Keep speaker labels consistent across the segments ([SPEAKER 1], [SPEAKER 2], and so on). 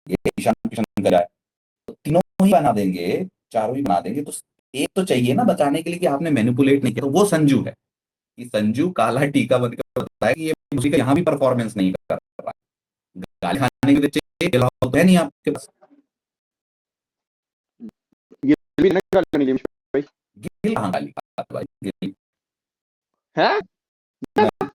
[SPEAKER 1] ये ईशान किशन का है, तो तीनों ही बना देंगे, चारों ही बना देंगे, तो एक तो चाहिए ना बचाने के लिए कि आपने मैनिपुलेट नहीं किया, तो वो संजू है। कि संजू काला टीका बनकर बताया कि ये मुझे का यहाँ भी परफॉर्मेंस नहीं कर रहा है। गाली खाने के लिए चाहिए, के अलावा तो है नहीं आपके पास।
[SPEAKER 2] ये भी ना गाली नहीं भाई
[SPEAKER 1] गिल कहाँ गाली खाता है भाई, गिल
[SPEAKER 2] है।
[SPEAKER 1] नहीं,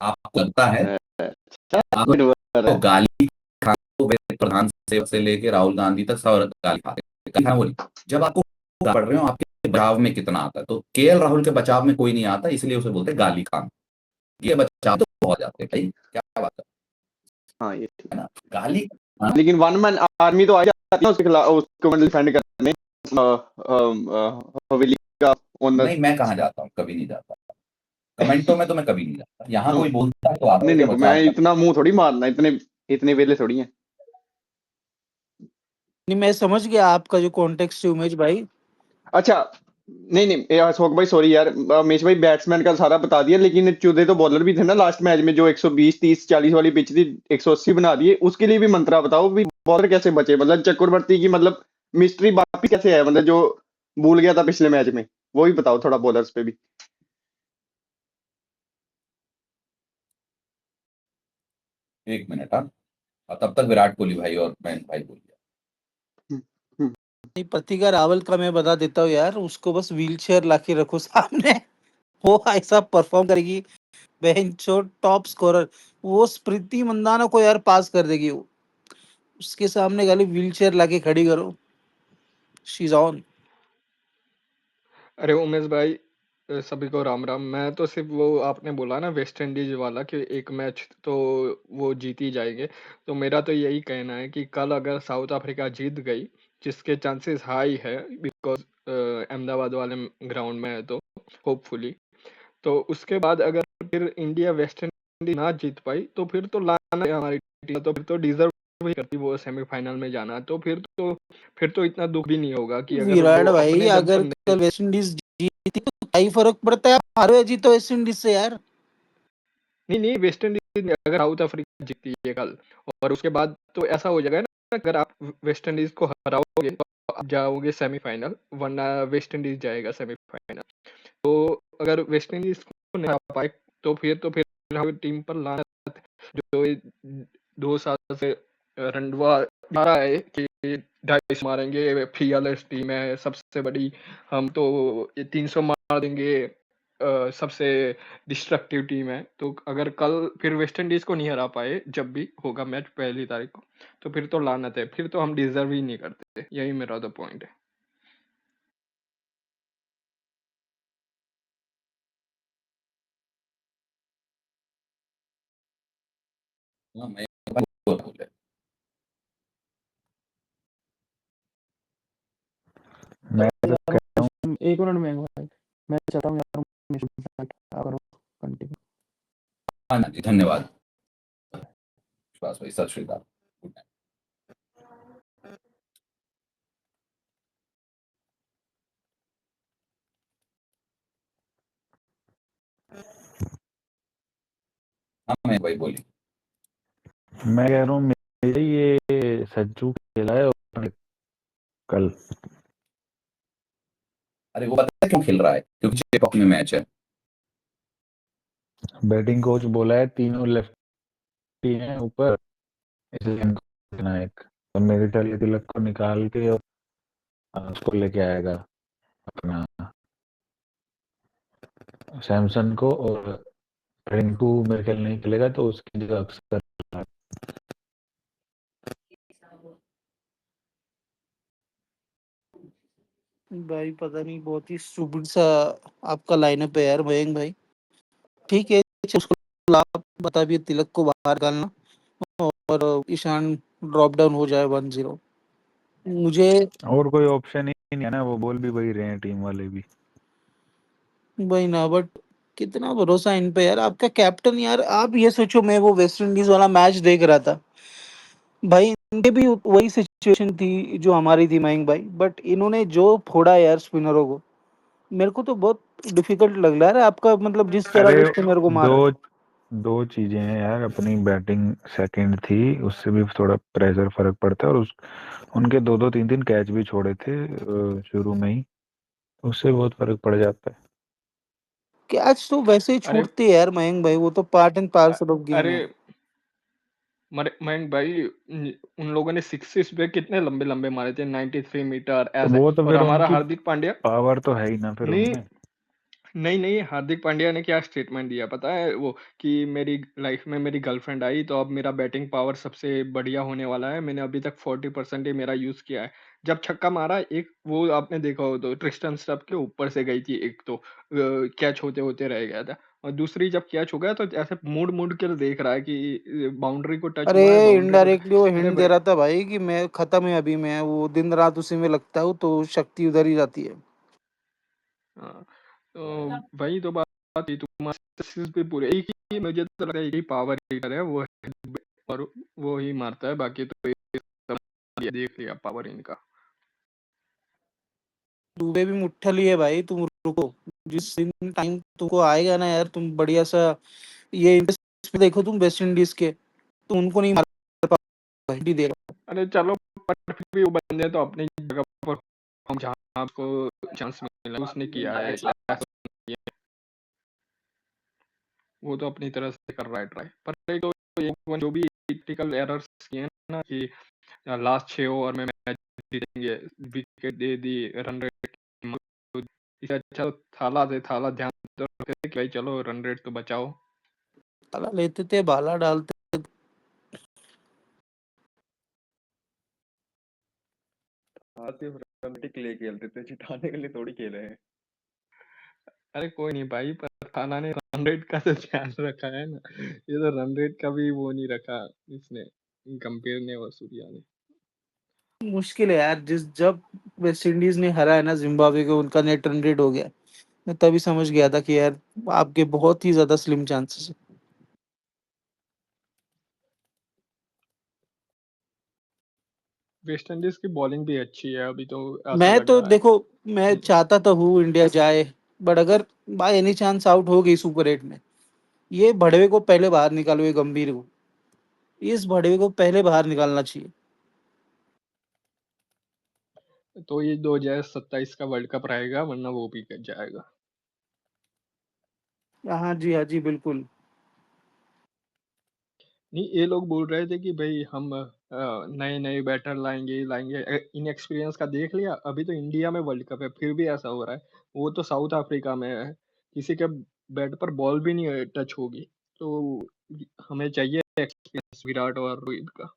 [SPEAKER 1] आपको लगता है,
[SPEAKER 2] अच्छा
[SPEAKER 1] आपको गाली खाने को प्रधान से लेके राहुल गांधी तक सब गाली खाते हैं, गाली खाना बोली। जब आपको पढ़ रहे हो आपके बचाव में कितना आता है, तो केएल राहुल के बचाव में कोई नहीं आता, इसलिए उसे बोलते हैं गाली खान। ये बचाव तो बहुत जाते हैं भाई, क्या बात
[SPEAKER 2] हाँ ये
[SPEAKER 1] है ना, गाली। हाँ?
[SPEAKER 2] लेकिन वन मैन आर्मी तो आ जाती है उसके खिलाफ, उसको मतलब डिफेंड करने हवेली का ओनर।
[SPEAKER 1] नहीं, मैं कहाँ जाता हूँ, कभी नहीं जाता, कमेंटों में तो मैं कभी नहीं जाता, यहाँ
[SPEAKER 2] क्यों?
[SPEAKER 1] कोई बोलता है तो आता
[SPEAKER 2] नहीं
[SPEAKER 1] हूँ, क्या
[SPEAKER 2] नहीं, मैं
[SPEAKER 1] बचाव कर।
[SPEAKER 2] इतना मुंह थोड़ी मारना, इतने इतने वेले थोड़ी है।
[SPEAKER 3] नहीं, मैं समझ गया आपका जो कॉन्टेक्स्ट है उमेश भाई।
[SPEAKER 2] अच्छा नहीं नहीं अशोक भाई सॉरी यार, उमेश भाई बैट्समैन का सारा बता दिया, लेकिन चौदह तो बॉलर भी थे ना लास्ट मैच में, जो 120 30 40 वाली पिच थी 180 बना दिए, उसके लिए भी मंत्रा बताओ भी बॉलर कैसे बचे, मतलब चक्रवर्ती की मतलब मिस्ट्री वापिस कैसे है, मतलब जो भूल गया था पिछले मैच में, वो भी बताओ थोड़ा बॉलर्स पे भी।
[SPEAKER 1] एक मिनट, हाँ। और तब तक विराट कोहली भाई और मयंक भाई बोलिए।
[SPEAKER 2] हम्म, हम्म।
[SPEAKER 3] नहीं, प्रतिका रावल का मैं बता देता हूँ यार, उसको बस व्हील चेयर ला के रखो सामने, वो ऐसा परफॉर्म करेगी, बेंचो टॉप स्कोरर। वो स्मृति मंदाना को यार पास कर देगी वो, उसके सामने खाली व्हील चेयर ला के खड़ी करो, शी इज ऑन।
[SPEAKER 4] अरे उमेश भाई, सभी को राम राम। मैं तो सिर्फ वो आपने बोला ना वेस्ट इंडीज वाला कि एक मैच तो वो जीत ही जाएंगे, तो मेरा तो यही कहना है कि कल अगर साउथ अफ्रीका जीत गई, जिसके चांसेस हाई है बिकॉज अहमदाबाद वाले ग्राउंड में है, तो होपफुली, तो उसके बाद अगर फिर इंडिया वेस्ट इंडीज ना जीत पाई तो फिर तो लाना है हमारी टीम, तो फिर तो डिजर्व भी करती वो सेमीफाइनल में जाना, तो फिर तो इतना दुख भी नहीं होगा कि अगर
[SPEAKER 3] विराट
[SPEAKER 4] वो
[SPEAKER 3] भाई
[SPEAKER 4] अपने दम
[SPEAKER 3] अगर
[SPEAKER 4] पर
[SPEAKER 3] कल वेस्ट इंडीज जीती तो क्या ही फर्क पड़ता है, आप हारो या जीतो वेस्ट इंडीज से यार।
[SPEAKER 4] नहीं नहीं, वेस्ट इंडीज अगर साउथ अफ्रीका जीतती है कल, और उसके बाद तो ऐसा हो जाएगा ना, अगर आप वेस्ट इंडीज को हराओगे तो आप जाओगे सेमीफाइनल, वरना वेस्ट इंडीज जाएगा सेमीफाइनल। तो अगर वेस्ट इंडीज को नहीं हरा पाए तो फिर हमारी टीम पर लानत, जो ये 2 साल से रंडवा आ रहा है कि 250 मारेंगे, फीयरलेस टीम है सबसे बड़ी, हम तो ये 300 मार देंगे, सबसे डिस्ट्रक्टिव टीम है। तो अगर कल फिर वेस्ट इंडीज को नहीं हरा पाए, जब भी होगा मैच 1 तारीख को, तो फिर तो लानत है, फिर तो हम डिजर्व ही नहीं करते, यही मेरा तो पॉइंट है।
[SPEAKER 1] हाँ, मयंक भाई बोले।
[SPEAKER 5] मैं तो कह रहा हूँ एक मिनट में भाई, मैं चाहता हूँ यार क्या करो कंटिन्यू।
[SPEAKER 1] हाँ जी, धन्यवाद विश्वास भाई, सत श्री अकाल, गुड नाइट। हाँ मयंक भाई बोलिए।
[SPEAKER 5] मैं कह रहा हूँ मेरे ये सज्जू खेला है और कल।
[SPEAKER 1] अरे वो पता है क्यों खेल रहा है, क्योंकि चेपॉक में मैच है।
[SPEAKER 5] बैटिंग कोच बोला है तीनों लेफ्टी हैं ऊपर, इसलिए इनको देना एक, तो मेरे ख्याल तिलक को निकाल के और उसको लेके आएगा अपना सैमसन को, और रिंकू मेरे ख्याल नहीं खेलेगा तो उसकी जगह अक्सर।
[SPEAKER 3] भाई पता नहीं, बहुत ही स्टूपिड सा आपका लाइनअप है यार मयंक भाई। ठीक है, उसको लाभ बता भी तिलक को बाहर डालना, और ईशान ड्रॉप डाउन हो जाए 1-0। मुझे
[SPEAKER 5] और कोई ऑप्शन ही नहीं है ना, वो बोल भी वही रहे हैं टीम वाले भी।
[SPEAKER 3] भाई ना, बट कितना भरोसा इन पे यार, आपका कैप्टन यार। आप ये सोचो, मैं वो वेस्ट इंडीज वाला मैच देख रहा था भाई, इनके भी वही सिचुएशन थी जो हमारी थी मयंक भाई, बट इन्होंने जो फोड़ा यार स्पिनरों को, मेरे को तो बहुत डिफिकल्ट लग रहा है आपका, मतलब जिस तरह
[SPEAKER 5] अरे
[SPEAKER 3] के स्पिनर को
[SPEAKER 5] दो
[SPEAKER 3] मारा।
[SPEAKER 5] दो चीजें हैं यार, अपनी बैटिंग सेकंड थी, उससे भी थोड़ा प्रेशर फर्क पड़ता है, और उस उनके दो दो तीन तीन कैच भी छोड़े थे शुरू में ही, उससे बहुत फर्क पड़ जाता है।
[SPEAKER 3] कैच तो वैसे ही
[SPEAKER 4] अरे
[SPEAKER 3] छूटती है यार मयंक भाई, वो तो part and
[SPEAKER 4] a-
[SPEAKER 3] parcel of game
[SPEAKER 4] अरे
[SPEAKER 3] है।
[SPEAKER 4] मयंक भाई, उन लोगों ने सिक्सेस पे कितने लंबे लंबे मारे थे, 93 मीटर
[SPEAKER 5] तो
[SPEAKER 4] ऐसे।
[SPEAKER 5] वो तो
[SPEAKER 4] और
[SPEAKER 5] फिर
[SPEAKER 4] हमारा
[SPEAKER 5] उनकी
[SPEAKER 4] हार्दिक पांड्या,
[SPEAKER 5] पावर तो है ही ना फिर
[SPEAKER 4] नहीं
[SPEAKER 5] उनमें।
[SPEAKER 4] नहीं नहीं, हार्दिक पांड्या ने क्या स्टेटमेंट दिया पता है वो, कि मेरी लाइफ में मेरी गर्लफ्रेंड आई तो अब मेरा बैटिंग पावर सबसे बढ़िया होने वाला है, मैंने अभी तक 40% ही मेरा यूज किया है। जब छक्का मारा एक, वो आपने देखा हो तो ट्रिस्टन स्टफ के ऊपर से गई थी एक, तो कैच होते होते रह गया था। और दूसरी जब कैच हो गया तो ऐसे मुड़ मुड़ कर देख रहा है कि बाउंड्री को टच
[SPEAKER 3] अरे
[SPEAKER 4] हुआ है, बाउंड्री को
[SPEAKER 3] इनडायरेक्टली वो
[SPEAKER 4] अरे
[SPEAKER 3] हिंट दे
[SPEAKER 4] भाई,
[SPEAKER 3] रहा था भाई कि मैं खत्म है अभी, मैं वो दिन रात उसी में लगता हूँ तो शक्ति उधर ही जाती है।
[SPEAKER 4] हाँ, तो वही तो बात थी, तुम्हारे भी पूरे एक ही, मुझे तो लगता है एक ही पावर हीटर है वो, और वो ही मारता है, बाकी तो ये सब ये देख लिया पावर इनका।
[SPEAKER 3] दुबे भी मुट्ठल ही है भाई, तुम रुको। जिस दिन टाइम तुमको आएगा ना यार, तुम बढ़िया सा ये इंटरेस्ट देखो तुम वेस्ट इंडीज के, तो उनको नहीं मार पाओगे देगा।
[SPEAKER 4] अरे चलो, पर फिर भी वो बंदे तो अपनी जगह पर, हम जहाँ आपको चांस मिला उसने किया है, ऐसा नहीं है, वो तो अपनी तरह से कर रहा है ट्राई। पर एक तो एक जो भी क्रिटिकल एरर्स किए हैं ना, कि लास्ट 6 ओवर में मैच जीतेंगे, विकेट दे दी, रन रेट, इससे अच्छा तो थाला से थाला ध्यान तो रखे कि भाई चलो रन रेट तो बचाओ।
[SPEAKER 3] ताला लेते थे भाला डालते।
[SPEAKER 6] हाँ, सिर्फ रन के लिए खेलते थे, जिताने के लिए थोड़ी खेले हैं।
[SPEAKER 4] अरे कोई नहीं भाई, पर थाला ने रन रेट का तो ध्यान रखा है ना, ये तो रन रेट का भी वो नहीं रखा इसने, गंभीर ने और सूर्या ने।
[SPEAKER 3] मुश्किल है यार, जिस जब वेस्ट इंडीज ने हरा है ना जिम्बाब्वे को, उनका नेट रन रेट हो गया, मैं तभी समझ गया था कि यार आपके बहुत ही ज्यादा स्लिम चांसेस है।
[SPEAKER 4] वेस्ट इंडीज की बॉलिंग भी अच्छी है अभी, तो ऐसा
[SPEAKER 3] मैं
[SPEAKER 4] लग
[SPEAKER 3] तो
[SPEAKER 4] रहा है
[SPEAKER 3] देखो, मैं
[SPEAKER 4] कि
[SPEAKER 3] चाहता तो हूँ इंडिया जाए, बट अगर बाय एनी चांस आउट हो गई सुपर एट में, ये भड़वे को पहले बाहर निकालो, ये गंभीर को, इस भड़वे को पहले बाहर निकालना चाहिए।
[SPEAKER 4] तो ये 2027 का वर्ल्ड कप रहेगा, वरना वो भी कट जाएगा।
[SPEAKER 3] हाँ जी, हाँ जी, बिल्कुल।
[SPEAKER 4] नहीं, ये लोग बोल रहे थे कि भाई हम नए नए बैटर लाएंगे लाएंगे, इन एक्सपीरियंस का देख लिया, अभी तो इंडिया में वर्ल्ड कप है फिर भी ऐसा हो रहा है। वो तो साउथ अफ्रीका में है, किसी के बैट पर बॉल भी नहीं टच होगी, तो हमें चाहिए एक्सपीरियंस विराट और रोहित का।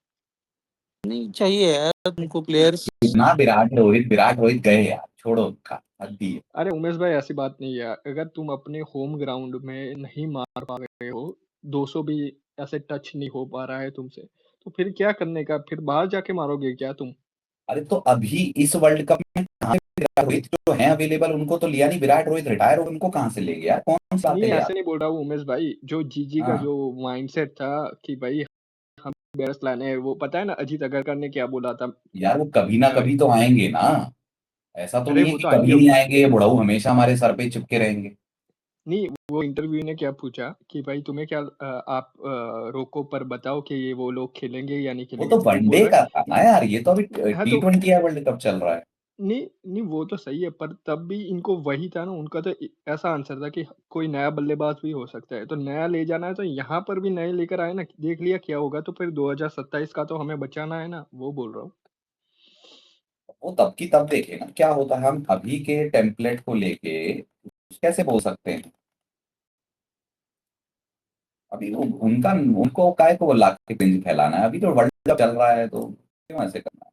[SPEAKER 3] नहीं चाहिए यार तुमको प्लेयर्स।
[SPEAKER 1] इतना विराट रोहित गए यार, छोड़ो उनका, हद ही है।
[SPEAKER 4] अरे उमेश भाई, ऐसी बात नहीं है, अगर तुम अपने होम ग्राउंड में नहीं मार पा रहे हो, 200 भी ऐसे टच नहीं हो पा रहा है तुमसे, तो फिर क्या करने का, फिर बाहर जाके मारोगे क्या तुम?
[SPEAKER 1] अरे तो अभी इस वर्ल्ड कप में कहाँ से विराट रोहित जो है अवेलेबल उनको तो लिया नहीं, विराट रोहित रिटायर हो गए, उनको कहाँ से ले गया, कौन सी बातें
[SPEAKER 4] नहीं
[SPEAKER 1] ले
[SPEAKER 4] ऐसे
[SPEAKER 1] आप।
[SPEAKER 4] नहीं बोल रहा हूँ उमेश भाई, जो जीजी का
[SPEAKER 1] हाँ
[SPEAKER 4] जो माइंडसेट था कि भाई हम बैट्स लाने हैं, वो पता है ना अजीत अगरकर ने क्या बोला था?
[SPEAKER 1] यार, वो कभी ना
[SPEAKER 4] अ,
[SPEAKER 1] कभी तो आएंगे ना, ऐसा तो
[SPEAKER 4] अरे
[SPEAKER 1] नहीं है
[SPEAKER 4] वो
[SPEAKER 1] कि
[SPEAKER 4] तो
[SPEAKER 1] कभी
[SPEAKER 4] आएंगे।
[SPEAKER 1] नहीं आएंगे, ये बुढ़ाऊ हमेशा हमारे सर पे चिपके रहेंगे।
[SPEAKER 4] नहीं, वो इंटरव्यू ने क्या पूछा कि भाई तुम्हें क्या आप रोको पर बताओ कि ये वो लोग खेलेंगे या नहीं
[SPEAKER 1] वो
[SPEAKER 4] खेलेंगे,
[SPEAKER 1] तो
[SPEAKER 4] तो वो बोल
[SPEAKER 1] वनडे का था
[SPEAKER 4] रहे
[SPEAKER 1] ना यार, ये तो अभी
[SPEAKER 4] हाँ तो
[SPEAKER 1] T20 का वर्ल्ड कप चल रहा है।
[SPEAKER 4] नहीं नहीं, वो तो सही है, पर तब भी इनको वही था ना, उनका तो ऐसा आंसर था कि कोई नया बल्लेबाज भी हो सकता है, तो नया ले जाना है तो यहाँ पर भी नए लेकर आए ना, देख लिया क्या होगा, तो फिर 2027 का तो हमें बचाना है ना, वो बोल रहा हूँ।
[SPEAKER 1] वो तब की तब देखे ना क्या होता है, हम अभी के टेम्पलेट को लेके कैसे बोल सकते हैं। अभी उनका उनको काय को ला के पिंज फैलाना है, अभी तो वर्ल्ड कप चल रहा है, तो क्यों ऐसे करना है।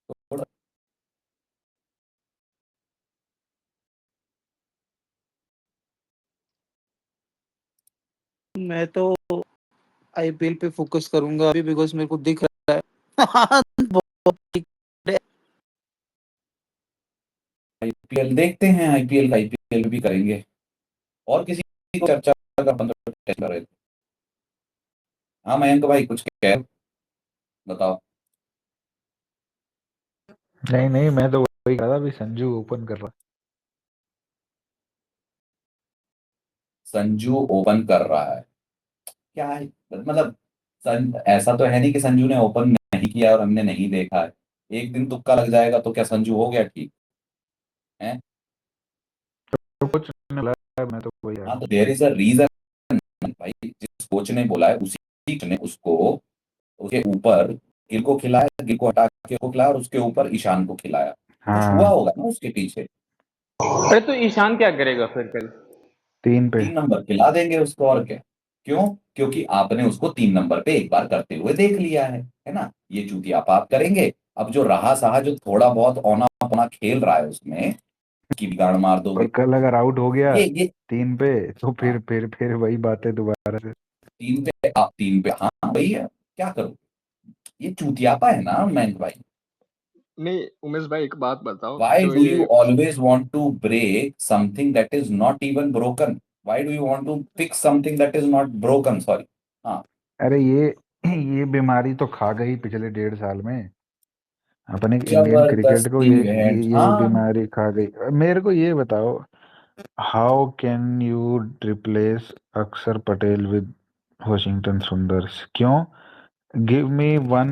[SPEAKER 1] तो थोड़ा
[SPEAKER 3] मैं तो आईपीएल पे फोकस करूंगा अभी, बिकॉज मेरे को दिख रहा है बहुत ठीक है।
[SPEAKER 1] आईपीएल देखते हैं, आईपीएल भी करेंगे। और किसी को चर्चा का 15 कर रहे थे। हाँ मयंक भाई, कुछ कह बताओ।
[SPEAKER 5] नहीं नहीं, मैं तो वही कह रहा था, अभी संजू ओपन कर रहा।
[SPEAKER 1] संजू ओपन कर रहा है, क्या है मतलब, ऐसा तो है नहीं कि संजू ने ओपन नहीं किया और हमने नहीं देखा है। एक दिन तुक्का लग जाएगा तो क्या संजू हो गया ठीक है?
[SPEAKER 5] तो कुछ नहीं लगा है, मैं तो वही आ
[SPEAKER 1] हाँ,
[SPEAKER 5] रहा
[SPEAKER 1] तो देयर इज अ रीजन भाई। जिस कोच ने बोला है उसी कोच ने उसको उसके ऊपर गिल को खिलाया, गिल को हटा के को खिलाया और उसके ऊपर ईशान को खिलाया। कुछ हुआ
[SPEAKER 5] हाँ
[SPEAKER 1] होगा ना उसके पीछे।
[SPEAKER 2] अरे तो ईशान क्या करेगा फिर कल?
[SPEAKER 5] 3 पे।
[SPEAKER 1] 3 नंबर खिला देंगे उसको, और क्या। क्यों? क्योंकि आपने उसको 3 नंबर पे एक बार करते हुए देख लिया है ना। ये चूतिया आप करेंगे। अब जो रहा सहा जो थोड़ा बहुत औना पौना खेल रहा है उसमें की भी गाड़ मार
[SPEAKER 5] और
[SPEAKER 1] दोगे।
[SPEAKER 5] कल अगर आउट हो गया
[SPEAKER 1] ये
[SPEAKER 5] 3 पे तो
[SPEAKER 1] हाँ,
[SPEAKER 5] फिर वही बातें दोबारा से।
[SPEAKER 1] 3 पे आप 3 पे, हाँ वही है, क्या करो। ये चूतियापा है ना मयंक भाई।
[SPEAKER 4] नहीं उमेश भाई एक बात बताओ,
[SPEAKER 1] Why
[SPEAKER 4] जो
[SPEAKER 1] do you
[SPEAKER 4] ये
[SPEAKER 1] always want to break something that is not even broken? Why do you want to fix something that is not broken? Sorry. हाँ,
[SPEAKER 5] अरे ये बीमारी तो खा गई पिछले 1.5 साल में अपने इंडियन क्रिकेट को।
[SPEAKER 1] जबरदस्ती भेंट,
[SPEAKER 5] ये
[SPEAKER 1] हाँ।
[SPEAKER 5] बीमारी खा गई। मेरे को ये बताओ, हाउ कैन यू रिप्लेस अक्षर पटेल विद वॉशिंगटन सुंदर्स? क्यों? Give me one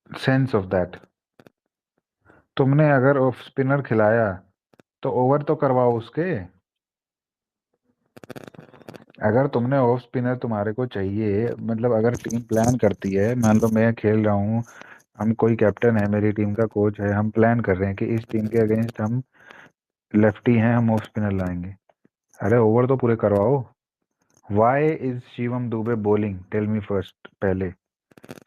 [SPEAKER 5] sense of that. तुमने अगर ऑफ स्पिनर खिलाया तो ओवर तो करवाओ उसके। अगर तुमने ऑफ स्पिनर तुम्हारे को चाहिए, मतलब अगर टीम प्लान करती है, मान लो मैं खेल रहा हूँ, हम कोई कैप्टन है, मेरी टीम का कोच है, हम प्लान कर रहे हैं कि इस टीम के अगेंस्ट हम लेफ्टी हैं, हम ऑफ स्पिनर लाएंगे। अरे ओवर तो पूरे करवाओ। Why is Shivam Dube bowling? Tell me first. पहले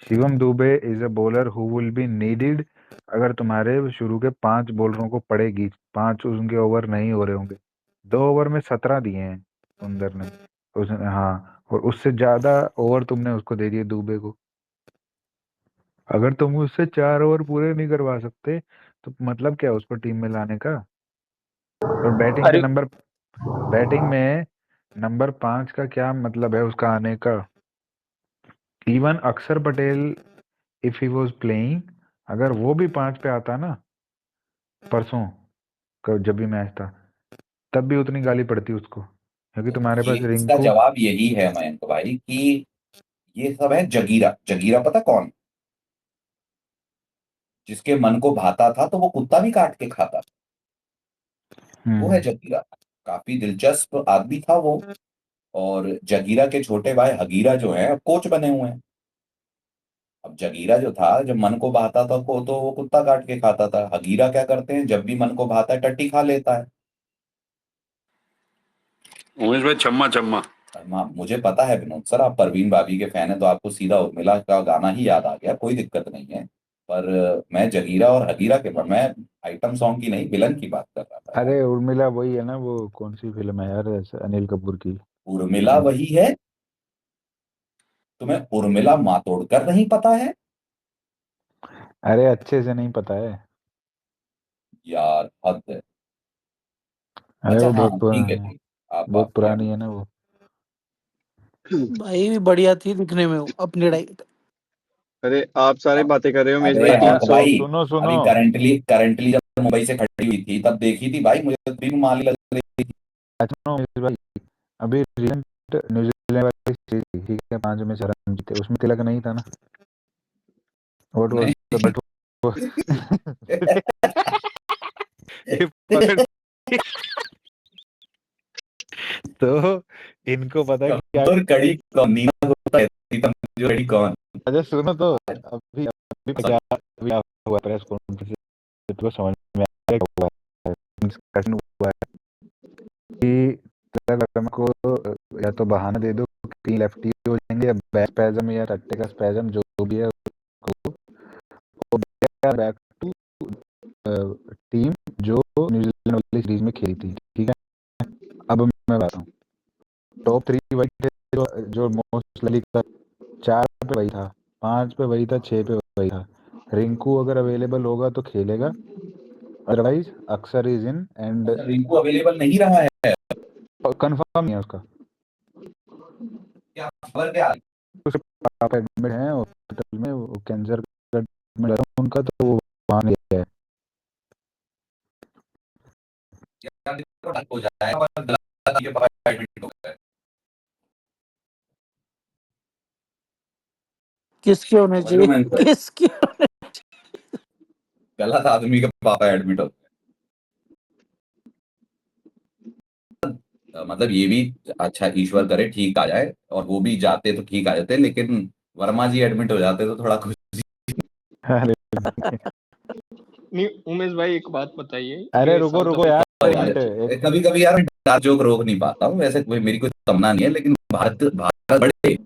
[SPEAKER 5] Shivam Dube is a bowler who will be needed अगर तुम्हारे शुरू के 5 बॉलरों को पड़ेगी, 5 उनके ओवर नहीं हो रहे होंगे। 2 ओवर में 17 दिए हैं सुंदर ने, उसने, हाँ, और उससे ज्यादा ओवर तुमने उसको दे दिए दुबे को। अगर तुम उससे 4 ओवर पूरे नहीं करवा सकते तो मतलब क्या है उसको टीम में लाने का? और
[SPEAKER 2] अरे
[SPEAKER 5] बैटिंग में नंबर 5 का क्या मतलब है उसका आने का? इवन अक्षर Patel if he was playing, अगर वो भी 5 पे आता ना परसों जब भी मैच था, तब भी उतनी गाली पड़ती उसको, क्योंकि
[SPEAKER 1] तो
[SPEAKER 5] तुम्हारे
[SPEAKER 1] ये
[SPEAKER 5] पास
[SPEAKER 1] इसका
[SPEAKER 5] रिंकू।
[SPEAKER 1] जवाब यही है मयंक भाई कि ये सब है जगीरा। जगीरा पता कौन? जिसके मन को भाता था तो वो कुत्ता भी काट के खाता। वो है
[SPEAKER 5] हम्म
[SPEAKER 1] जगीरा। काफी दिलचस्प आदमी था वो। और जगीरा के छोटे भाई हगीरा जो है अब कोच बने हुए हैं। अब जगीरा जो था जब मन को बहता था को तो वो कुत्ता काट के खाता था। हगीरा क्या करते हैं, जब भी मन को भाता है टट्टी खा लेता है।
[SPEAKER 7] उमेश भाई छम्मा छम्मा।
[SPEAKER 1] मुझे पता है विनोद सर, आप परवीन भाभी के फैन है तो आपको सीधा उर्मिला का गाना ही याद आ गया, कोई दिक्कत नहीं है। पर मैं जगीरा और हगीरा के पर मैं आइटम सॉन्ग की नहीं, विलन की बात कर रहा था यार।
[SPEAKER 5] अरे उर्मिला वही है ना, वो कौन सी फिल्म है यार, अनिल कपूर की?
[SPEAKER 1] उर्मिला वही है। तुम्हें उर्मिला मातोड़कर नहीं पता है?
[SPEAKER 5] अरे अच्छे से नहीं पता है।
[SPEAKER 1] यार हद है।
[SPEAKER 5] अरे
[SPEAKER 1] अच्छा
[SPEAKER 5] वो
[SPEAKER 1] हाँ
[SPEAKER 5] बहुत
[SPEAKER 1] ठीक है
[SPEAKER 5] पुरानी,
[SPEAKER 1] ठीक है, आप
[SPEAKER 5] बहुत
[SPEAKER 1] किया
[SPEAKER 5] पुरानी है ना वो।
[SPEAKER 3] भाई बढ़िया थी दिखने में वो अपने टाइम।
[SPEAKER 2] अरे आप सारे
[SPEAKER 1] अब।
[SPEAKER 2] बातें कर रहे हो उमेश
[SPEAKER 1] अरे
[SPEAKER 2] भाई।
[SPEAKER 5] अच्छा
[SPEAKER 1] मयंक
[SPEAKER 2] सो
[SPEAKER 1] भाई,
[SPEAKER 5] सुनो सुनो।
[SPEAKER 1] अभी करंटली जब मुंबई से खड़ी हुई थी तब देखी थी भाई, मुझे तो भी माली लग रही थी।
[SPEAKER 5] अच्छा सुनो मेरे भाई, अभी रिसेंट न्यूजीलैंड वाली सीरीज थी, ठीक है, 5 में 4 रन जीते, उसमें तिलक नहीं था ना? व्हाट वाज द
[SPEAKER 1] नहीं।
[SPEAKER 5] बट ये पकड़। तो इनको पता है क्या?
[SPEAKER 1] कमजोर कड़ी कौन, नीना गुप्ता कहती, कमजोर कड़ी कौन?
[SPEAKER 5] अच्छा सुनो तो, अभी अभी क्या अभी क्या हुआ प्रेस कॉन्फ्रेंस, तो समझ में आ रहा हुआ है, डिस्कशन हुआ है कि तिलक वर्मा को या तो बहाना दे दो कि लेफ्टी हो जाएंगे, या बैक स्पैज्म या रट्टे का स्पैज्म जो भी है उसको, वो बैक टू टीम जो न्यूजीलैंड वाली सीरीज में खेली थी, ठीक है। अब मैं बताता हूँ, टॉप 3 वही थे जो मोस्ट लाइकली का, 4 पे वही था, 5 पे वही था, 6 पे वही था। रिंकू अगर अवेलेबल होगा तो खेलेगा, अदरवाइज अक्सर इज इन एंड
[SPEAKER 1] अच्छा, रिंकू अवेलेबल नहीं रहा है?
[SPEAKER 5] कंफर्म नहीं है उसका।
[SPEAKER 1] क्या खबर क्या?
[SPEAKER 5] उसके पापा एडमिट हैं हॉस्पिटल में, वो कैंसर का ट्रीटमेंट है उनका, तो वो वहाँ नहीं है।
[SPEAKER 1] क्या दिक्कत हो जाएगा, पर गलत आदमी के पास एडमिट हो गया है।
[SPEAKER 3] किसके होने
[SPEAKER 1] समझ लो
[SPEAKER 3] चाहिए?
[SPEAKER 1] मैं
[SPEAKER 3] किसके?
[SPEAKER 1] गलत आदमी के पापा एडमिट हो गए। मतलब ये भी अच्छा ईश्वर करे ठीक आ जाए, और वो भी जाते तो ठीक आ जाते, लेकिन वर्मा जी एडमिट हो जाते तो थोड़ा खुश।
[SPEAKER 5] अरे
[SPEAKER 4] नहीं उमेश भाई एक बात बताइए,
[SPEAKER 5] अरे
[SPEAKER 4] ये
[SPEAKER 5] रुको
[SPEAKER 4] साउथ
[SPEAKER 5] रुको यार, एक
[SPEAKER 4] अफ्रीका
[SPEAKER 5] मिनट। एक
[SPEAKER 1] कभी कभी यार डार्क जोक रोक नहीं पाता हूँ, वैसे कोई मेरी कोई तमन्ना नहीं है, लेकिन भारत भारत बड़े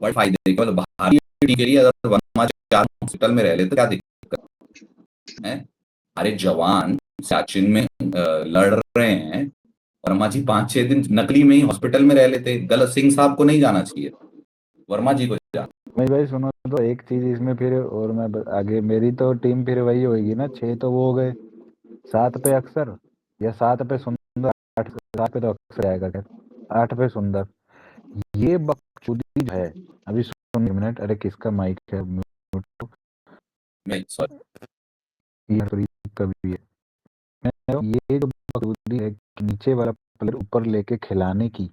[SPEAKER 1] बड़े फायदे के, मतलब भारतीय टीम के लिए अगर वर्मा 4 हॉस्पिटल में रह ले तो क्या दिक्कत है? हमारे जवान सियाचिन में लड़ रहे हैं, वर्मा जी 5-6 दिन नकली में ही हॉस्पिटल में रह लेते। गलत सिंह साहब को नहीं जाना चाहिए, वर्मा जी को जाना।
[SPEAKER 5] भाई भाई सुनो, तो एक चीज इसमें फिर, और मैं आगे मेरी तो टीम फिर वही होगी ना, 6 तो वो हो गए, 7 पे अक्सर, या 7 पे सुंदर, 7 पे तो अक्सर आएगा, खैर 8 पे सुंदर। ये बकचोदी जो है, अभी सुन एक मिनट, अरे किसका माइक है, म्यूट।
[SPEAKER 1] नहीं सॉरी,
[SPEAKER 5] ये हरप्रीत का भी है। मैं कह रहा हूँ, ये जो बकचोदी है कि नीचे वाला प्लेयर ऊपर लेके खिलाने की,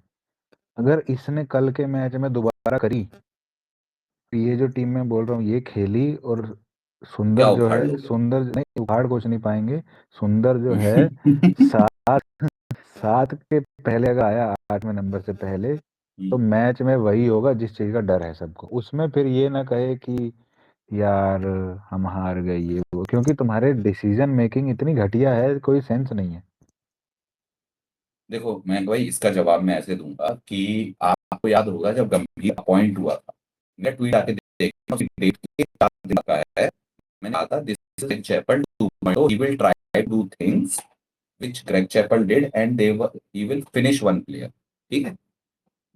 [SPEAKER 5] अगर इसने कल के मैच में दोबारा करी, तो ये जो टीम में बोल रहा हूँ ये खेली, और सुंदर
[SPEAKER 1] क्या
[SPEAKER 5] जो
[SPEAKER 1] उखाड़
[SPEAKER 5] है,
[SPEAKER 1] लोगे?
[SPEAKER 5] सुंदर नहीं उखाड़ कुछ नहीं पाएंगे। सुंदर जो है 7 के पहले अगर आया, 8वें नंबर से पहले, तो मैच में वही होगा जिस चीज का डर है सबको। उसमें फिर ये ना कहे कि यार हम हार गए ये वो, क्योंकि तुम्हारे डिसीजन मेकिंग इतनी घटिया है, कोई सेंस नहीं है।
[SPEAKER 1] देखो मैं भाई इसका जवाब मैं ऐसे दूंगा कि आपको याद होगा जब गंभीर अपॉइंट हुआ था, मैं ट्वीट आके देखा, उसकी डेट के 4 दिन का है, मैंने कहा था this is Greg Chappell 2.0, he will try to do things which Greg Chappell did and he will finish one player. ठीक है,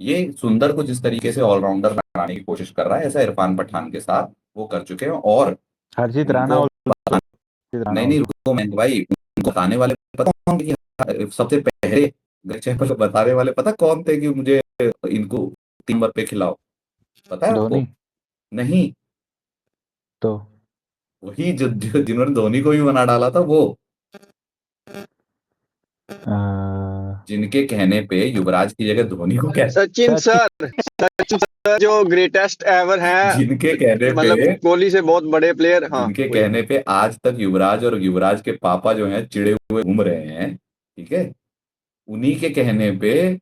[SPEAKER 1] ये सुंदर को जिस तरीके से ऑलराउंडर बनाने की कोशिश कर रहा है, ऐसा इरफान पठान के साथ वो कर चुके हैं। और
[SPEAKER 5] हर्षित राणा
[SPEAKER 1] उनको
[SPEAKER 5] हर्षित राणा
[SPEAKER 1] नहीं नहीं
[SPEAKER 5] ऑल्सो।
[SPEAKER 1] रुको मैं भाई, उनको बताने वाले पता कौन थे कि सबसे पहले ग्रेग चैपल को बताने वाले पता कौन थे कि मुझे इनको 3 ओवर पे खिलाओ? पता है आपको?
[SPEAKER 5] धोनी।
[SPEAKER 1] नहीं,
[SPEAKER 5] तो
[SPEAKER 1] वही जिन्होंने धोनी को भी बना डाला था, वो जिनके कहने पे युवराज की जगह धोनी को कह,
[SPEAKER 2] सचिन
[SPEAKER 5] सचिन।
[SPEAKER 2] सर, सचिन सर जो ग्रेटेस्ट एवर हैं,
[SPEAKER 1] जिनके कहने
[SPEAKER 2] मतलब
[SPEAKER 1] पे
[SPEAKER 2] कोहली से बहुत बड़े प्लेयर। हाँ
[SPEAKER 1] जिनके
[SPEAKER 2] वही।
[SPEAKER 1] कहने पे आज तक युवराज और युवराज के पापा जो हैं चिड़े हुए घूम रहे हैं, ठीक है, उन्हीं के कहने पे